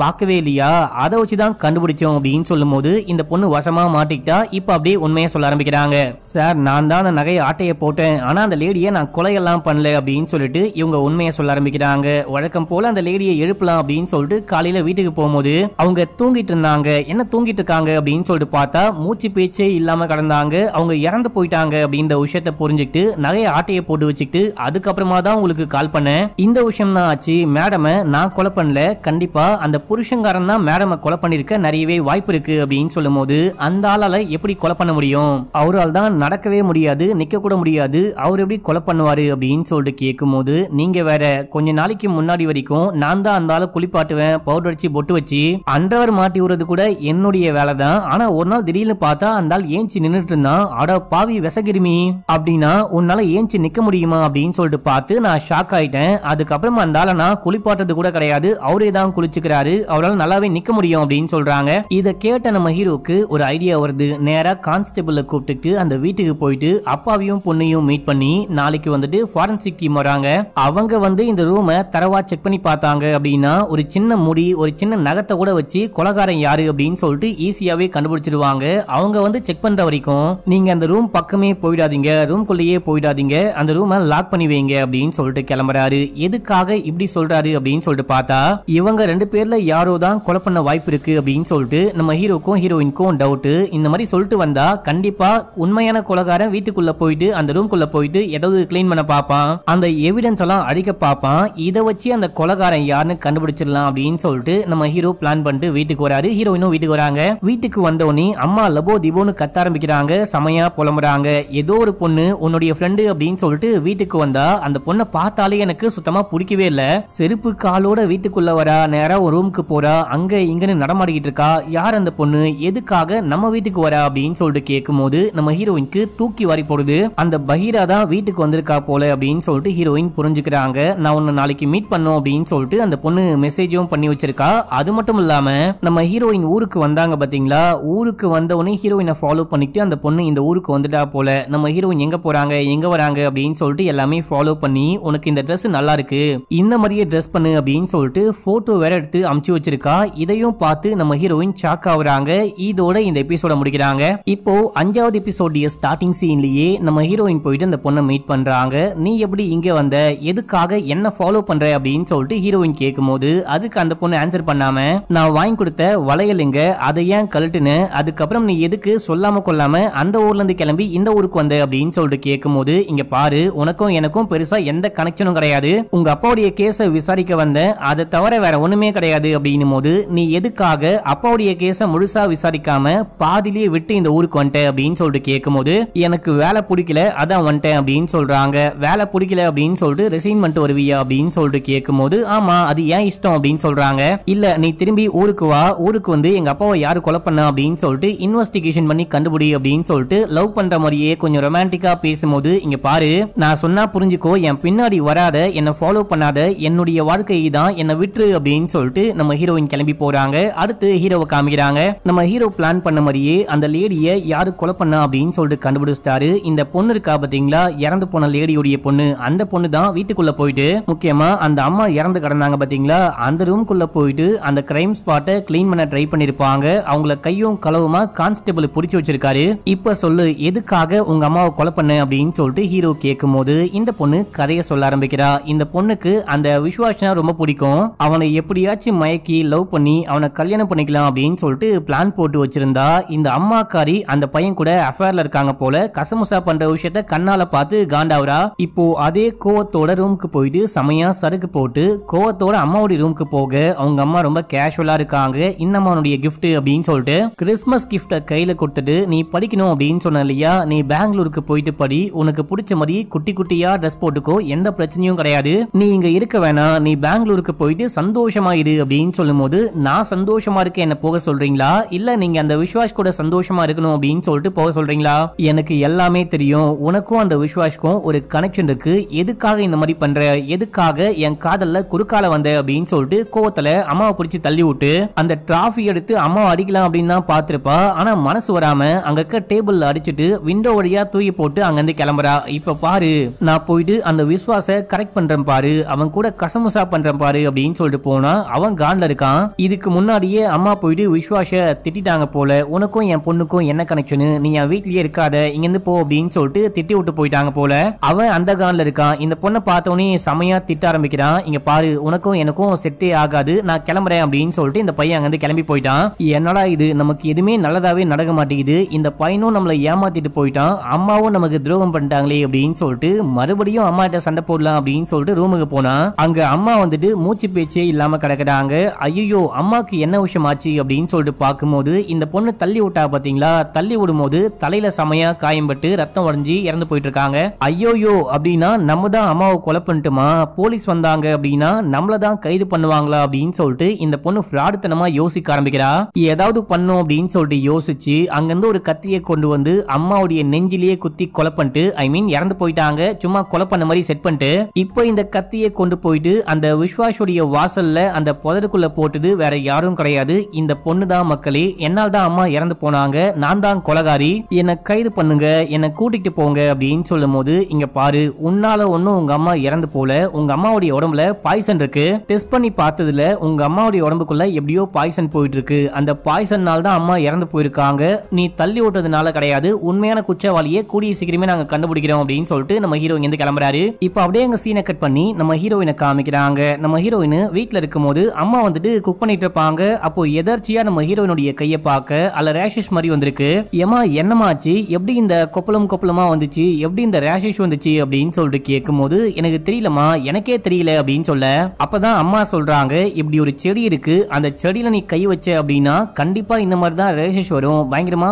பார்க்கவே இல்லையா, அதை வச்சுதான் கண்டுபிடிச்சோம் அப்படின்னு சொல்லும் போது இந்த பொண்ணு வசமா மாட்டிக்கிட்டா. இப்ப அப்படியே உண்மையை சொல்ல ஆரம்பிக்கிறாங்க. சார் நான் தான் அந்த நகையை ஆட்டையை போட்டேன், ஆனா அந்த லேடியை நான் கொலையெல்லாம் பண்ணல அப்படின்னு சொல்லிட்டு இவங்க உண்மையை சொல்ல ஆரம்பிக்கிறாங்க. வழக்கம் போல அந்த லேடியை எழுப்பலாம் அப்படின்னு சொல்லிட்டு காலையில வீட்டுக்கு போகும்போது அவங்க தூங்கிட்டு இருந்தாங்க. என்ன தூங்கிட்டு இருக்காங்க அப்படின்னு சொல்லிட்டு பார்த்தா மூச்சு பேச்சே இல்லாம கடந்தாங்க, அவங்க இறந்து போயிட்டாங்க அப்படின்ற விஷயத்த புரிஞ்சுக்கிட்டு நகையை ஆட்டையை போட்டு வச்சுக்கிட்டு அதுக்கப்புறமா தான் உங்களுக்கு கால் பண்ணேன். இந்த விஷயம் தான் ஆச்சு, மேடமை நான் கொலை பண்ணல, கண்டிப்பா அந்த புருஷங்காரன் தான் மேடமை கொலை பண்ணிருக்க நிறையவே வாய்ப்பு இருக்கு அப்படின்னு சொல்லும் போது, அந்த ஆளால எப்படி கொலை பண்ண முடியும், அவரால் தான் நடக்கவே முடியாது, நிக்க கூட முடியாது, அவர் எப்படி கொலை பண்ணுவாரு அப்படின்னு சொல்லிட்டு கேட்கும் போது, நீங்க வேற கொஞ்ச நாளைக்கு முன்னாடி வரைக்கும் நான் தான் அந்த ஆளை குளிப்பாட்டுவேன், பவுடர் அடிச்சு பொட்டு வச்சு அண்டவர் மாட்டி விடுறது கூட என்னுடைய வேலை தான், ஆனா ஒரு நாள் திடீர்னு பார்த்தா அந்த ஆள் ஏஞ்சி நின்னுட்டு இருந்தான், அட பாவி விசகிருமி, அப்படின்னா உன்னால ஏஞ்சி நிக்க முடியுமா அப்படின்னு சொல்லிட்டு பார்த்து நான் ஷாக் ஆயிட்டேன். அதுக்கப்புறம் அந்த ஆளை நான் குளிப்பாட்டது கூட கிடையாது, அவரே தான் குளிச்சுக்கிறாரு, அவரால் நல்லாவே நிக்க முடியும் அப்படின்னு சொல்றாங்க. இதை கேட்ட நம்ம ஹீரோக்கு ஒரு ஐடியா வருது. நேரா கான்ஸ்டபிளை கூப்பிட்டு அந்த வீட்டுக்கு போயிட்டு அப்பாவையும் பொண்ணையும் மீட் பண்ணி நாளைக்கு வந்துட்டு ஃபாரன்சிக் டீம் வராங்க, அவங்க வந்து இந்த ரூமை தரவா செக் பண்ணி பார்த்தாங்க அப்படின்னா ஒரு சின்ன முடி ஒரு சின்ன நகத்தை கூட வச்சு கொலைகாரன் யாரு அப்படின்னு சொல்லிட்டு ஈஸியாவே கண்டுபிடிச்சிருவாங்க. அவங்க வந்து செக் பண்ற வரைக்கும் நீங்க அந்த ரூம் பக்கமே போயிடாதீங்க, ரூம்குள்ளேயே போயிடாதீங்க, அந்த ரூமை லாக் பண்ணி வைங்க அப்படின்னு சொல்லிட்டு கிளம்புறாரு. எதுக்காக இப்படி சொல்றாரு அப்படின்னு சொல்லிட்டு பார்த்தா, இவங்க ரெண்டு பேர்ல யாரோ தான் கொலை பண்ண வாய்ப்பு இருக்கு அப்படின்னு சொல்லிட்டு நம்ம ஹீரோக்கும் ஹீரோயினுக்கும் டவுட். இந்த மாதிரி சொல்லிட்டு வந்தா கண்டிப்பா உண்மையான கொலைகாரன் வீட்டுக்குள்ள போயிட்டு அந்த ரூம்குள்ள போயிட்டு ஏதாவது கிளீன் பண்ண பார்ப்பான், அந்த எவிடன்ஸ் எல்லாம் அடிக்க பார்ப்பான், இதை வச்சு அந்த கொலைகாரன் யாருன்னு கண்டுபிடிச்சிடலாம் அப்படின்னு சொல்லிட்டு நம்ம ஹீரோ பிளான் பண்ணிட்டு வீட்டுக்கு வராரு. ஹீரோயினும் வீட்டுக்கு வராங்க. வீட்டுக்கு வந்தோடனே அம்மா லபோ திபோன்னு கத்த ஆரம்பிக்கிறாங்க, செமையா புலம்புறாங்க. ஏதோ ஒரு பொண்ணு உன்னுடைய ஃப்ரெண்டு அப்படின்னு சொல்லிட்டு வீட்டுக்கு வந்தா, அந்த பொண்ணை பார்த்தாலே எனக்கு சுத்தமா பிடிக்கவே இல்ல, செருப்பு காலோட வீட்டுக்குள்ள வரா, நேரா ஒரு ரூமுக்கு போறா, அங்க இங்கன்னு நடமாடிக்கிட்டு இருக்கா, யார் அந்த பொண்ணு, எதுக்காக நம்ம வீட்டுக்கு வரா அப்படின்னு சொல்லிட்டு கேட்கும் போது நம்ம ஹீரோயினுக்கு தூக்கி வாரி போடுது. அந்த பஹீரா தான் வீட்டுக்கு வந்திருக்கா போல அப்படின்னு சொல்லிட்டு ஹீரோயின் புரிஞ்சுக்கிறாங்க. நான் உன்னை நாளைக்கு மீட் பண்ணோம் அப்படின்னு சொல்லிட்டு அந்த பொண்ணு மெசேஜும் பண்ணி வச்சிருக்கா. அது மட்டும் இல்லாம நம்ம ஹீரோயின் ஊருக்கு வந்தாங்க பாத்தீங்களா, ஊருக்கு வந்தவொடனே ஹீரோயினை ஃபாலோ பண்ணிட்டு அந்த பொண்ணு இந்த ஊருக்கு வந்துட்டா போல. நம்ம ஹீரோயின் எங்க போறாங்க எங்க வராங்க அப்படின்னு சொல்லிட்டு எல்லாமே ஃபாலோ பண்ணி, உனக்கு இந்த ட்ரெஸ் நல்லா இருக்கு, இந்த மாதிரியே ட்ரெஸ் பண்ணு அப்படின்னு சொல்லிட்டு போட்டோ வேற எடுத்து அமுச்சு வச்சிருக்கா. இதையும் பார்த்து நம்ம ஹீரோயின் ஷாக் ஆகுறாங்க. இதோட இந்த எபிசோட முடிக்கிறாங்க. இப்போ 5வது எபிசோட் ஸ்டார்டிங் சீன்லயே நம்ம ஹீரோயின் போயிட்டு அந்த பொண்ணை மீட் பண்றாங்க. நீ எப்படி இங்க வந்த, எதுக்காக என்ன ஃபாலோ பண்ற அப்படின்னு சொல்லிட்டு ஹீரோயின் கேட்கும்போது, அதுக்கு அந்த பொண்ணு ஆன்சர் பண்ணாம, நான் வாங்கி கொடுத்த வளையலுங்க, அதை ஏன் கழட்டுன்னு, அதுக்கப்புறம் நீ எதுக்கு சொல்லாம கொள்ளாம அந்த ஊர்ல இருந்து கிளம்பி இந்த ஊருக்கு வந்த அப்படின்னு சொல்லிட்டு கேட்கும்போது, இங்க பாரு உனக்கும் எனக்கும் பெருசா எந்த கனெக்ஷனும் கிடையாது, உங்க அப்பாவுடைய கேஸை விசாரிக்க வந்த, அதை தவிர வேற ஒண்ணுமே கிடையாது அப்படின்னும் போது, நீ எதுக்காக அப்பாவுடைய கேஸை முழுசா விசாரிக்காம பாதிலேயே விட்டு இந்த ஊருக்கு வந்துட்ட அப்படின்னு சொல்லிட்டு கேட்கும்போது, எனக்கு வேலை பிடிக்கல அதான் வந்துட்டேன் அப்படின்னு சொல்றாங்க. வேலை பிடிக்கல அப்படின்னு சொல்லிட்டு ரிசைன் பண்ணிட்டு வருவியா அப்படின்னு சொல்லிட்டு கேட்கும்போது, ஆமா அது ஏன் இஷ்டம் அப்படின்னு சொல்றாங்க. இல்ல நீ திரும்பி ஊருக்கு வா, ஊருக்கு வந்து எங்க அப்பாவை யாரு கொலை பண்ண அப்படின்னு சொல்லிட்டு இன்வெஸ்டிகேஷன் பண்ணி கண்டுபிடி அப்படின்னு சொல்லிட்டு லவ் பண்ற மாதிரியே கொஞ்சம் ரொமான்டிக்கா பேசும்போது, இங்க பாரு நான் சொன்னா புரிஞ்சுக்கோ, என் பின்னாடி வராத, என்ன ஃபாலோ பண்ணாத, என்னுடைய வாழ்க்கை தான், என்ன விட்டுரு அப்படின்னு சொல்லிட்டு நம்ம ஹீரோயின் கிளம்பி போறாங்க. அடுத்து ஹீரோவை காமிக்கிறாங்க. நம்ம ஹீரோ பிளான் பண்ண மாதிரியே அந்த லேடியை யாரு கொலை பண்ணா அப்படின்னு சொல்லிட்டு கண்டுபிடிச்சிட்டாரு. இந்த பொண்ணு இருக்கா பாத்தீங்களா, இறந்து போன லேடியோடைய பொண்ணு, அந்த பொண்ணு தான் வீட்டுக்குள்ள போயிட்டு, முக்கியமா அந்த அம்மா இறந்து கிடந்தாங்க பாத்தீங்களா, அந்த ரூம்குள்ள போயிட்டு அந்த கிரைம் ஸ்பாட்டை கிளீன் பண்ண ட்ரை பண்ணிருப்பாங்க. அவங்கள கையும் களவுமா கான்ஸ்டபிள் பிடிச்சு வச்சிருக்காரு. இப்ப சொல்லு எதுக்காக உங்க அம்மாவை கொலை பண்ண அப்படின்னு சொல்லிட்டு ஹீரோ கேட்கும் போது, இந்த பொண்ணு கதையை சொல்ல ஆரம்பிக்கிறா. இந்த பொண்ணுக்கு அந்த விஸ்வாசனா ரொம்ப பிடிக்கும், அவனை எப்படியாச்சும் மயக்கி லவ் பண்ணி அவனை கல்யாணம் பண்ணிக்கலாம் அப்படின்னு சொல்லிட்டு பிளான் போட்டு வச்சிருந்தா. இந்த அம்மாக்காரி அந்த பையன் கூட அஃபேர்ல இருக்காங்க போல, கசமுசா பண்ற விஷயத்த கண்ணால பார்த்து காண்டாவரா. இப்போ அதே கோவத்தோட ரூமுக்கு போயிட்டு செமையா சரக்கு போட்டு கோவத்தோட அம்மாவுடைய ரூமுக்கு போக அவங்க அம்மா ரொம்ப கேஷுவலா இருக்காங்க. இந்த அம்மாவுடைய கிஃப்ட் அப்படின்னு சொல்லிட்டு கிறிஸ்மஸ் கிஃப்ட கையில கொடுத்துட்டு நீ படிக்கணும் அப்படின்னு சொன்ன இல்லையா, நீ பெங்களூருக்கு போயிட்டு படி, உனக்கு பிடிச்ச மாதிரி குட்டி குட்டியா ட்ரெஸ் போட்டுக்கோ, எந்த பிரச்சனையும் கிடையாது, நீ இங்க இருக்க வேணாம், நீ பெங்களூருக்கு போயிட்டு சந்தோஷமா இரு அப்படின்னு சொல்லும் போது நான் சந்தோஷமா இருக்க என்ன போக சொல்றீங்களா, இல்ல நீங்க அந்த விஸ்வாஸ் கூட சந்தோஷமா இருக்கணும் அப்படின்னு சொல்லிட்டு போக சொல்றீங்களா, எனக்கு எல்லாமே தெரியும், உனக்கும் அந்த விஸ்வாஸ்க்கும் ஒரு கனெக்ஷன் இருக்கு, எதுக்காக இந்த மாதிரி பண்ற, எதுக்காக என் காதல்ல குறுக்கால வந்த அப்படின்னு சொல்லிட்டு கோவத்துல அம்மாவை பிடிச்சி தள்ளி விட்டு அந்த டிராஃபி எடுத்து அம்மா அடிக்கலாம் அப்படின்னு தான் பாத்துருப்பா. ஆனா மனசு வராம அங்க இருக்க டேபிள்ல அடிச்சுட்டு விண்டோ வழியா தூக்கி போட்டு அங்க இருந்து கிளம்புறா. இப்ப பாரு நான் போயிட்டு அந்த விஸ்வாச கரெக்ட் பண்றேன் பாரு, அவன் கூட கசமுசா பண்றேன் பாரு அப்படின்னு சொல்லிட்டு போனா அவன் காண்ல இருக்கான். இதுக்கு முன்னாடியே அம்மா போயிட்டு விஸ்வாச திட்டாங்க போல, உனக்கும் என் பொண்ணுக்கும் என்ன கனெக்ஷனு, நீ என் வீட்லயே இருக்காத, இங்க இருந்து போ அப்படின்னு சொல்லிட்டு திட்டி விட்டு போயிட்டாங்க போல. அவன் அந்த காண்ல இருக்கான். இந்த பொண்ணை பார்த்தவனே செமையா திட்ட ஆரம்பிக்கிறான். இங்க பாரு உனக்கும் எனக்கும் செட்டே ஆகாது, நான் கிளம்புறேன் அப்படின்னு சொல்லிட்டு இந்த பையன் அங்கிருந்து கிளம்பி போயிட்டான். என்னடா இது, நமக்கு எதுவுமே நல்லதாவே நடக்க மாட்டேங்குது, இந்த பையனும் நம்மளை ஏமாத்திட்டு போயிட்டான், அம்மாவும் நமக்கு துரோகம் பண்ணிட்டாங்களே அப்படின்னு சொல்லிட்டு மறுபடியும் அம்மா கிட்ட சண்டை போடலாம் அப்படின்னு சொல்லிட்டு ரூமுக்கு போனா அங்க அம்மா வந்துட்டு மூச்சு பேச்சே இல்லாம கிடக்குறாங்க. ஐயோ அம்மாக்கு என்ன விஷயம் ஆச்சு அப்படின்னு சொல்லிட்டு பார்க்கும்போது இந்த பொண்ணு தள்ளி விட்டா பாத்தீங்களா, தள்ளி விடும்போது தலையில செமையா காயம்பட்டு ரத்தம் உடைஞ்சி இறந்து போயிட்டு இருக்காங்க. ஐயோயோ அப்படின்னா நம்ம தான் அம்மாவை கொலை பண்ணிட்டுமா, போலீஸ் வந்தாங்க அப்படின்னா நம்மள தான் கைது பண்ணுவாங்களா அப்படின்னு சொல்லிட்டு இந்த பொண்ணு ஃப்ராடுத்தனமா யோசிக்க ஆரம்பிக்கிறா. ஏதாவது பண்ணும் அப்படின்னு சொல்லிட்டு யோசிச்சு அங்கிருந்து ஒரு கத்தியை கொண்டு வந்து அம்மாவுடைய நெஞ்சிலேயே குத்தி கொலை பண்ணிட்டு, ஐ மீன் இறந்து போயிட்டாங்க, சும்மா கொலை பண்ண மாதிரி செட் பண்ணிட்டு இப்போ இந்த கத்தியை கொண்டு போயிட்டு அந்த விஸ்வாஷுடைய வாசல்ல அந்த புதருக்குள்ள போட்டுது வேற யாரும் கிடையாது, இந்த பொண்ணு தான் மக்களே, என்னால் தான் அம்மா இறந்து போனாங்க, நான் தான் கொலைகாரி, என்னை கைது பண்ணுங்க, என்னை கூட்டிட்டு போங்க அப்படின்னு சொல்லும் போது இங்க பாரு உன்னால ஒன்னும் உங்க அம்மா இறந்து போல, உங்க அம்மாவுடைய உடம்புல பாய்சன் இருக்கு, டெஸ்ட் பண்ணி பார்த்ததுல உங்க அம்மாவுடைய உடம்புக்குள்ள எப்படியோ பாய்சன் போயிட்டு இருக்கு, அந்த பாய்சன்னால தான் அம்மா இறந்து போயிருக்காங்க, நீ தள்ளி ஓட்டதுனால கிடையாது, உண்மையான குற்றவாளியை கூடிய சீக்கிரமே நாங்க கண்டுபிடிக்கிறோம் அப்படின்னு சொல்லிட்டு நம்ம ஹீரோ இங்க கிளம்புறாரு. இப்போ அப்படியே அங்க சீனை கட் பண்ணி நம்ம ஹீரோயினை காமிக்கிறாங்க. நம்ம ஹீரோயின் வீட்ல இருக்கும்போது அம்மா வந்துட்டு குக் பண்ணிட்டு இருப்பாங்க. அப்போ எதர்ச்சியா நம்ம ஹீரோயினுடைய கையை பார்க்க அல்ல ரேஷஸ் மாதிரி வந்திருக்கு. ஏமா என்னமாச்சு, எப்படி இந்த கொப்பளமா வந்துச்சு, எப்படி இந்த ரேஷஸ் வந்துச்சு அப்படின்னு சொல்லிட்டு கேட்கும்போது எனக்கு தெரியலமா, எனக்கே தெரியல அப்படின்னு சொல்ல அப்பதான் அம்மா சொல்றாங்க, இப்படி ஒரு செடி இருக்கு, அந்த செடியில நீ கை வச்ச அப்படின்னா கண்டிப்பா இந்த மாதிரி தான் ரேஷஸ் வரும், பயங்கரமா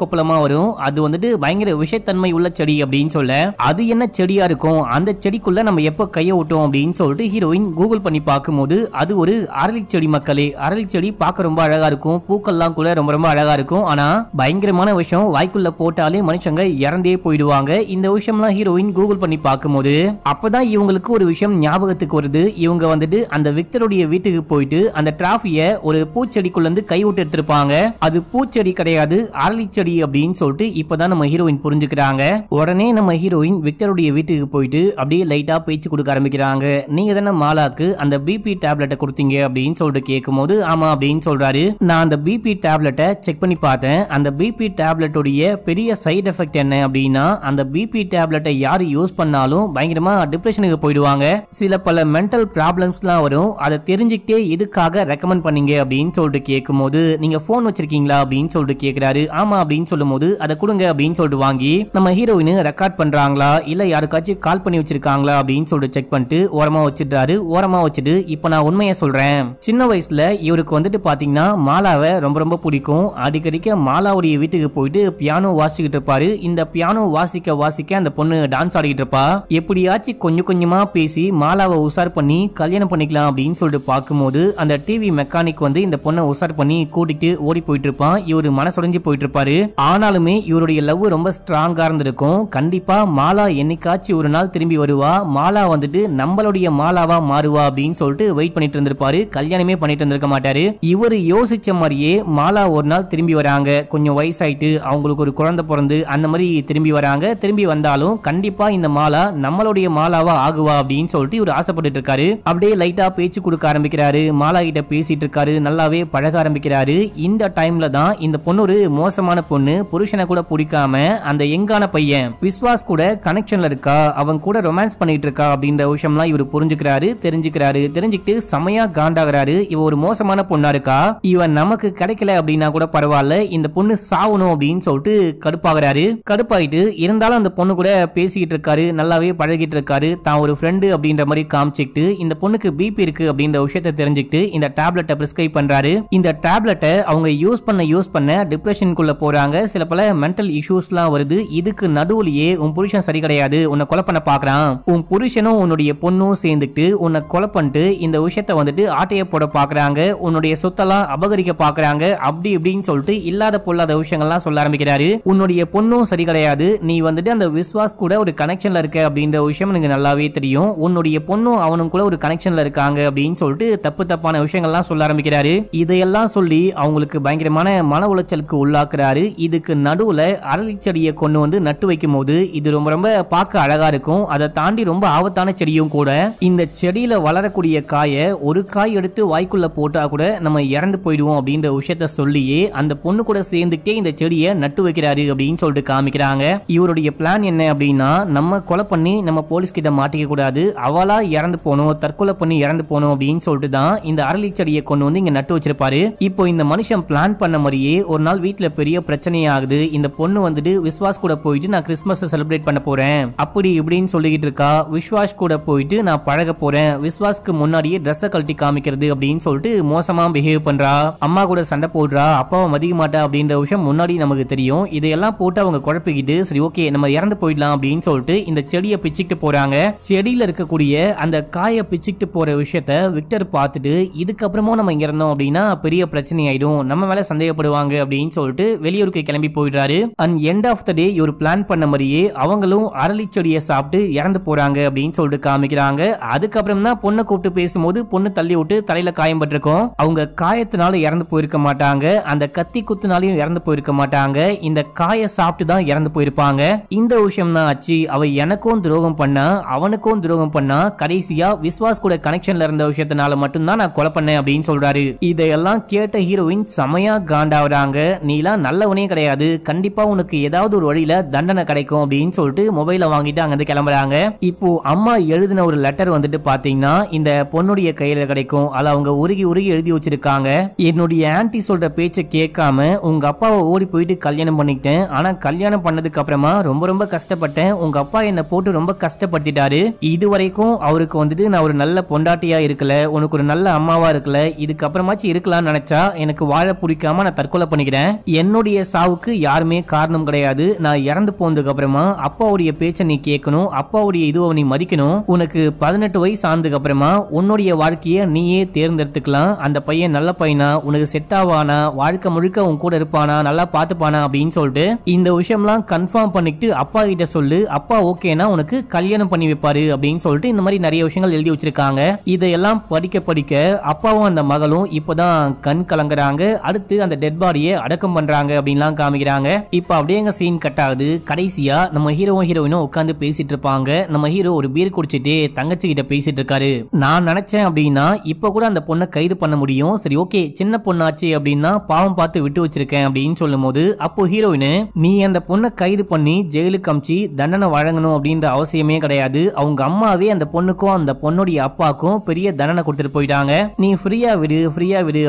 கொப்பளமா வரும், அது வந்துட்டு பயங்கர விஷத்தன்மை உள்ள செடி அப்படின்னு சொல்ல அது என்ன செடியா இருக்கும், அந்த செடிக்குள்ள நம்ம எப்ப கையை விட்டோம் அப்படின்னு சொல்லிட்டு ஹீரோயின் கூகுள் பண்ணி பார்க்கும்போது அது ஒரு அரளி செடி மக்களே. அரளி செடி பார்க்க ரொம்ப அழகா இருக்கும், பூக்கள்லாம் கூட ரொம்ப ரொம்ப அழகா இருக்கும், ஆனா பயங்கரமான விஷயம் வாய்க்குள்ள போட்டாலே மனுஷங்க இறந்தே போயிடுவாங்க. இந்த விஷயம்லாம் ஹீரோயின் கூகுள் பண்ணி பார்க்கும்போது அப்பதான் இவங்களுக்கு ஒரு விஷயம் ஞாபகத்துக்கு வருது. இவங்க வந்துட்டு அந்த விக்டருடைய வீட்டுக்கு போயிட்டு அந்த டிராஃபிய ஒரு பூச்செடிக்குள்ள இருந்து கை விட்டு எடுத்திருப்பாங்க, அது பூச்செடி கிடையாது அரளி செடி அப்படின்னு சொல்லிட்டு இப்பதான் நம்ம ஹீரோயின் புரிஞ்சுக்கிறாங்க. உடனே நம்ம ஹீரோயின் விக்டருடைய வீட்டுக்கு போயிட்டு அப்படியே லைட்டா பேச்சு கொடுக்க ஆரம்பிக்கிறாங்க. நீங்க தானே மாலாக்கு அந்த பிபி டேப்லெட்டை கொடுத்தீங்க அப்படின்னு சொல்லிட்டு கேட்கும்போது ஆமா அப்படின்னு சொல்றாரு. நான் அந்த பிபி டேப்லெட்டை செக் பண்ணி பார்த்தேன், அந்த பிபி டேப்லெட்டோடைய பெரிய சைடு எஃபெக்ட் என்ன அப்படின்னா அந்த பிபி டேப்லெட்டை யாரு யூஸ் பண்ணாலும் பயங்கரமா டிப்ரெஷனுக்கு போயிடுவாங்க, சில பல மென்டல் ப்ராப்ளம்ஸ்லாம் வரும், அதை தெரிஞ்சுக்கிட்டே எதுக்காக ரெக்கமெண்ட் பண்ணீங்க அப்படின்னு சொல்லிட்டு கேட்கும்போது நீங்க போன் வச்சிருக்கீங்களா அப்படின்னு சொல்லிட்டு கேட்கிறாரு. ஆமா அப்படின்னு சொல்லும் போது அதை கொடுங்க அப்படின்னு சொல்லிட்டு வாங்கி நம்ம ஹீரோயின் ரெக்கார்ட் பண்றாங்களா இல்ல யாருக்காச்சும் கால் பண்ணி வச்சிருக்காங்களா அப்படின்னு சொல்லிட்டு செக் பண்ணிட்டு ஓரமா வச்சிடுறாரு. ஓரமா வச்சுட்டு இப்ப நான் உண்மையை சொல்றேன், சின்ன வயசுல இவருக்கு வந்துட்டு பாத்தீங்கன்னா மாலாவை ரொம்ப ரொம்ப பிடிக்கும், அடிக்கடிக்க மாலாவுடைய வீட்டுக்கு போயிட்டு பியானோ வாசிக்கிட்டு இருப்பாரு. இந்த பியானோ வாசிக்க அந்த பொண்ணு டான்ஸ் ஆடிக்கிட்டு இருப்பா. எப்படியாச்சும் கொஞ்சம் கொஞ்சமா பேசி மாலாவை உசார் பண்ணி கல்யாணம் பண்ணிக்கலாம் அப்படின்னு சொல்லிட்டு பார்க்கும்போது அந்த டிவி மெக்கானிக் வந்து இந்த பொண்ணை உசார் பண்ணி கூட்டிட்டு ஓடி போயிட்டு இருப்பான். இவரு மனசுடைஞ்சு போயிட்டு இருப்பாரு. ஆனாலுமே இவருடைய லவ் ரொம்ப ஸ்ட்ராங்கா இருந்திருக்கும். கண்டிப்பா மாலா என்னைக்காச்சும் ஒரு நாள் திரும்பி வருவா, மாலா வந்துட்டு நம்மளுடைய மாலாவா மாறுவா அப்படின்னு சொல்லிட்டு வெயிட் பண்ணிட்டு இருந்திருப்பாரு. கல்யாணமே பண்ணிட்டு இருந்திருக்க மாட்டாரு. இவரு யோசிச்ச மாதிரியே மாலா ஒரு நாள் திரும்பி வராங்க. கொஞ்சம் வயசாயிட்டு அவங்களுக்கு ஒரு குழந்தை பிறந்து அந்த மாதிரி திரும்பி வராங்க. திரும்பி வந்தாலும் கண்டிப்பா இந்த மாலா நம்மளுடைய மாலாவா ஆகுவா அப்படின்னு சொல்லிட்டு இவர் ஆசைப்பட்டு இருக்காரு. அப்படியே லைட்டா பேச்சு கொடுக்க ஆரம்பிக்கிறாரு, மாலா கிட்ட பேசிட்டு இருக்காரு, நல்லாவே பழக ஆரம்பிக்கிறாரு. இந்த டைம்ல தான் இந்த பொண்ணு ஒரு மோசமான பொண்ணு, புருஷனை கூட பிடிக்காம அந்த எங்கான பையன் விஸ்வாஸ் கூட கனெக்ஷன்ல இருக்கா, அவன் கூட ரொமான்ஸ் பண்ணிட்டு இருக்கா அப்படின்ற விஷயம்லாம் இவர் புரிஞ்சுக்கிறாரு, தெரிஞ்சுக்கிட்டு செமையா காண்டாகிறாரு. இவ ஒரு மோசமான பொண்ணா இருக்கா, இவன் நமக்கு கிடைக்கல அப்படின்னா கூட பரவாயில்ல, இந்த பொண்ணு சாவணும் அப்படின்னு சொல்லிட்டு கடுப்பாகிறாரு. கடுப்பாயிட்டு இருந்தாலும் அந்த பொண்ணு கூட பேசிக்கிட்டு இருக்காரு, நல்லாவே பழகிட்டு இருக்காரு. தான் ஒரு ஃப்ரெண்டு அப்படின்ற மாதிரி காமிச்சிட்டு இந்த பொண்ணுக்கு பிபி இருக்கு அப்படின்ற விஷயத்தை தெரிஞ்சுக்கிட்டு இந்த டேப்லெட்டை பிரிஸ்கிரைப் பண்றாரு. இந்த டேப்லெட்டை அவங்க யூஸ் பண்ண டிப்ரெஷனுக்குள்ள போறாங்க. சில பல மென்டல் இஷ்யூஸ்லாம் வருது. இதுக்கு நடுவுலயே உன் புருஷன் சரி கிடையாது, உன்னை கொலை பண்ண பாக்குறான், உன் புருஷனும் உன்னுடைய பொண்ணும் சேர்ந்துட்டு உன்னை கொலை பண்ணிட்டு இந்த விஷயத்தை வந்துட்டு ஆட்டைய போட பாக்குறாங்க, உன்னுடைய சொத்தெல்லாம் அபகரிக்க பாக்குறாங்க, அப்படி இப்படின்னு சொல்லிட்டு இல்லாத பொல்லாத விஷயங்கள்லாம் சொல்ல ஆரம்பிக்கிறாரு. உன்னுடைய பொண்ணும் சரி கிடையாது, நீ வந்துட்டு அந்த விஸ்வாஸ் கூட ஒரு கனெக்ஷன்ல இருக்க அப்படின்ற விஷயம் எனக்கு நல்லாவே தெரியும், உன்னுடைய பொண்ணும் அவனும் கூட ஒரு கனெக்ஷன்ல இருக்காங்க அப்படின்னு சொல்லிட்டு தப்பான விஷயங்கள்லாம் சொல்ல ஆரம்பிக்கிறாரு. இதையெல்லாம் சொல்லி அவங்களுக்கு பயங்கரமான மன உளைச்சலுக்கு உள்ளாக்குறாரு. இதுக்கு நடுவுல அரளிச்செடியை கொண்டு வந்து நட்டு வைக்கும் போது இது ரொம்ப ரொம்ப பார்க்க அழகா இருக்கும். அதை தாண்டி ரொம்ப ஆபத்தான செடியும் கூட. இந்த செடியில வளரக்கூடிய காயை ஒரு காய் எடுத்து வாய்க்குள்ள போட்டா கூட நம்ம இறந்து போயிடுவோம் அப்படின்ற விஷயத்த சொல்லியே அந்த பொண்ணு கூட சேர்ந்துட்டே இந்த செடியை நட்டு வைக்கிறாரு அப்படின்னு சொல்லிட்டு காமிக்கிறாங்க. இவருடைய பிளான் என்ன அப்படின்னா, நம்ம கொலை பண்ணி நம்ம போலீஸ் கிட்ட மாட்டிக்க கூடாது, அவளா இறந்து போனோம், தற்கொலை பண்ணி இறந்து போனோம் அப்படின்னு சொல்லிட்டு தான் இந்த அரளி செடியை கொண்டு வந்து இங்க நட்டு வச்சிருப்பாரு. இப்போ இந்த மனுஷன் பிளான் பண்ண மாதிரியே ஒரு நாள் வீட்டுல பெரிய பிரச்சனையாகுது. இந்த பொண்ணு வந்துட்டு விஸ்வாஸ் கூட போயிட்டு நான் கிறிஸ்துமஸ் செலிப்ரேட் பண்ண போறேன் அப்படி இப்படின்னு சொல்லிக்கிட்டு இருக்கா. விஸ்வாஸ் கூட போயிட்டு நான் பழக போறேன், விஸ்வாஸ்க்கு முன்னாடியே ட்ரெஸ்ஸை கழட்டி காமிக்கிறது அப்படின்னு சொல்லிட்டு மோசமா பிஹேவ் பண்றா, அம்மா கூட சண்டை போடுறா, அப்பாவை மதிக்க மாட்டா அப்படின்ற விஷயம் முன்னாடி நமக்கு தெரியும். இதையெல்லாம் போட்டு அவங்க குழப்பிக்கிட்டு சரி ஓகே நம்ம இறந்து போயிடலாம் அப்படின்னு சொல்லிட்டு இந்த செடியை பிச்சுக்கிட்டு போறாங்க. செடியில இருக்கக்கூடிய அந்த காயை பிச்சுக்கிட்டு போற விஷயத்த விக்டர் பார்த்துட்டு இதுக்கப்புறமும் நம்ம இங்க இருந்தோம் அப்படின்னா பெரிய பிரச்சனை ஆயிடும், நம்ம மேல சந்தேகப்படுவாங்க அப்படின்னு சொல்லிட்டு வெளியூருக்கு கிளம்பி போயிடுறாரு. அண்ட் எண்ட் ஆஃப் த டே இவர் பிளான் பண்ண மாதிரியே அவங்களும் அரளி செடியை சாப்பிட்டு இறந்து போறாங்க அப்படின்னு சொல்லிட்டு காமிக்கிறாங்க. அதுக்கப்புறம் தான் பொண்ணை கூப்பிட்டு பேசும்போது பொண்ணு தள்ளி விட்டு தலையில காயம் பட்டிருக்கும். அவங்க காயத்தினால இறந்து போயிருக்க மாட்டாங்க, அந்த கத்தி குத்துனாலையும் இறந்து போயிருக்க மாட்டாங்க, இந்த காயை சாப்பிட்டு தான் இறந்து போயிருப்பாங்க. இந்த விஷயம் தான் ஆச்சு. அவ எனக்கும் துரோகம் பண்ணா, அவனுக்கும் துரோகம் பண்ணா, கடைசியா விஸ்வாஸ் கூட கனெக்ஷன்ல இருந்த விஷயத்தினால மட்டும்தான் நான் கொலை பண்ணேன் அப்படின்னு சொல்றாரு. இதையெல்லாம் கேட்ட ஹீரோயின் செமையா காண்டாவறாங்க. நீலாம் நல்லவனே கிடையாது, கண்டிப்பா உனக்கு ஏதாவது ஒரு வழியில தண்டனை கிடைக்கும் அப்படின்னு சொல்லிட்டு மொபைலை வாங்கிட்டு அங்கிருந்து கிளம்புறாங்க. இப்போ அம்மா எழுதின ஒரு லெட்டர் வந்துட்டு பாத்தீங்கன்னா இந்த பொண்ணுடைய கையில கிடைக்கும். அதுல அவங்க உருகி எழுதி வச்சிருக்காங்க, என்னுடைய ஆன்டி சொல்ற பேச்சை கேட்காம உங்க அப்பாவை ஓடி போயிட்டு கல்யாணம் பண்ணிக்கிட்டேன், ஆனா கல்யாணம் பண்ணதுக்கு அப்புறமா ரொம்ப ரொம்ப கஷ்டப்பட்டேன், உங்க அப்பா என்ன போட்டு ரொம்ப கஷ்டப்படுத்திட்டாரு, இதுவரைக்கும் அவருக்கு வந்துட்டு நான் ஒரு நல்ல பொண்டாட்டியா இருக்கல, உனக்கு ஒரு நல்ல அம்மாவா இருக்கல, இதுக்கப்புறமாச்சு இருக்கலாம்னு நினைச்சா எனக்கு வாழ பிடிக்காம நான் தற்கொலை பண்ணிக்கிறேன், என்னுடைய சாவுக்கு யாருமே காரணம் கிடையாது, நான் இறந்து போனதுக்கு அப்புறமா அப்பாவுடைய பேச்சை நீ கேட்கணும், அப்பாவுடைய இதுவை நீ மதிக்கணும், உனக்கு 18 வயசு ஆனதுக்கு அப்புறமா உன்னுடைய வாழ்க்கையை நீயே தேர்ந்தெடுத்துக்கலாம், அந்த பையன் நல்ல பையனா, உனக்கு செட் ஆவானா, வாழ்க்கை முழுக்க உன் கூட இருப்பானா, நல்லா பாத்துப்பானா அப்படின்னு சொல்லிட்டு இந்த விஷயம்லாம் கன்ஃபார்ம் பண்ணிட்டு அப்பா கிட்ட சொல்லு, அப்பா ஓகேனா உனக்கு கல்யாணம் பண்ணி வைப்பாரு அப்படின்னு சொல்லிட்டு இந்த மாதிரி நிறைய விஷயங்கள் எழுதி வச்சிருக்காங்க. இதையெல்லாம் படிக்க அப்பாவும் அந்த மகளும் இப்பதான் கண் கலங்குறாங்க. அடுத்து அந்த டெட் பாடியை அடக்கம் பண்றாங்க அப்படின்லாம் காமிக்கிறாங்க. இப்ப அப்படியே சீன் கட் ஆகுது. கடைசியா நம்ம ஹீரோயினும் உட்காந்து பேசிட்டு இருப்பாங்க. நம்ம ஹீரோ ஒரு பீர் குடிச்சிட்டு தங்கச்சி கிட்ட பேசிட்டு இருக்காரு. நான் நினைச்சேன் அப்படின்னா இப்ப கூட அந்த பொண்ணை கைது பண்ண முடியும், சரி ஓகே சின்ன பொண்ணாச்சு அப்படின்னா பாவம் பார்த்து விட்டு வச்சிருக்கேன் அப்படின்னு சொல்லும் போது அப்போ ஹீரோயின், நீ அந்த பொண்ணை கைது பண்ணி ஜெயிலுக்கு அமிச்சு தண்டனை வழங்கணும் அப்படின்ற அவசியமே கிடையாது, அவங்க அம்மாவே அந்த பொண்ணுக்கும் அந்த பொண்ணுடைய அப்பாக்கும் பெரிய தண்டனை கொடுத்துட்டு போயிட்டாங்க, நீ ஃப்ரீயா விடு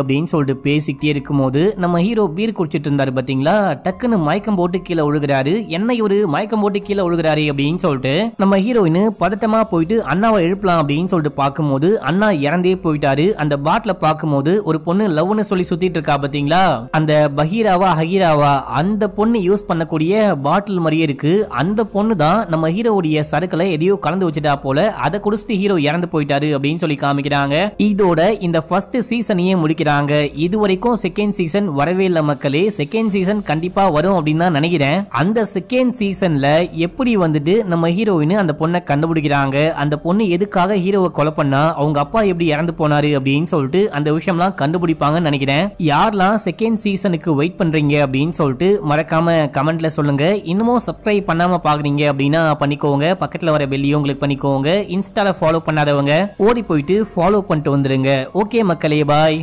அப்படின்னு சொல்லிட்டு பேசிக்கிட்டே இருக்கும்போது நம்ம ஹீரோ பீர் குடிச்சிட்டு இருந்தாரு பாத்தீங்களா, டக்குன்னு மயக்கம் போட்டு கீழே விழுகிறாரு. என்ன இவரு மயக்கம் போட்டு கீழே விழுகிறாரு அப்படின்னு சொல்லிட்டு நம்ம ஹீரோயின் பதட்டமா போயிட்டு அண்ணாவை எழுப்பலாம் அப்படின்னு சொல்லிட்டு பார்க்கும்போது அண்ணா இறந்தே போயிட்டாரு. அந்த பாட்டில பார்க்கும்போது ஒரு பொண்ணு லவ்னு சொல்லி சுத்திட்டு இருக்கா பாத்தீங்களா, அந்த பஹீராவா ஹகீராவா அந்த பொண்ணு யூஸ் பண்ணக்கூடிய பாட்டில் மாதிரியே இருக்கு. அந்த பொண்ணு தான் நம்ம ஹீரோவுடைய சரக்குல எதையோ கலந்து வச்சுட்டா போல, அதை குடிச்சிட்டு ஹீரோ இறந்து போயிட்டாரு அப்படின்னு சொல்லி காமிக்கிறாங்க. இதோட இந்த ஃபர்ஸ்ட் சீசனையே முடிக்கிறாங்க. இதுவரைக்கும் செகண்ட் சீசன் வரவே இல்லை மக்களே, செகண்ட் சீசன் கண்டிப்பா வரும் அப்படின்னு தான் நினைக்கிறேன். அந்த செகண்ட் சீசன்ல எப்படி வந்துட்டு நம்ம ஹீரோயின் அந்த பொண்ணை கண்டுபிடிக்கிறாங்க, அந்த பொண்ணு எதுக்காக ஹீரோவை கொலை பண்ணா, அவங்க அப்பா எப்படி இறந்து போனாரு அப்படின்னு சொல்லிட்டு அந்த விஷயம்லாம் கண்டுபிடிப்பாங்கன்னு நினைக்கிறேன். யாரெல்லாம் செகண்ட் சீசனுக்கு வெயிட் பண்றீங்க அப்படின்னு சொல்லிட்டு மறக்காம கமெண்ட்ல சொல்லுங்க. இன்னமும் சப்ஸ்கிரைப் பண்ணாம பாக்குறீங்க அப்படின்னா பண்ணிக்கோங்க, பக்கத்துல வர பெல்லையும் உங்களுக்கு பண்ணிக்கோங்க. இன்ஸ்டால ஃபாலோ பண்ணாதவங்க ஓடி போயிட்டு ஃபாலோ பண்ணிட்டு வந்துருங்க. ஓகே மக்களே, பாய்.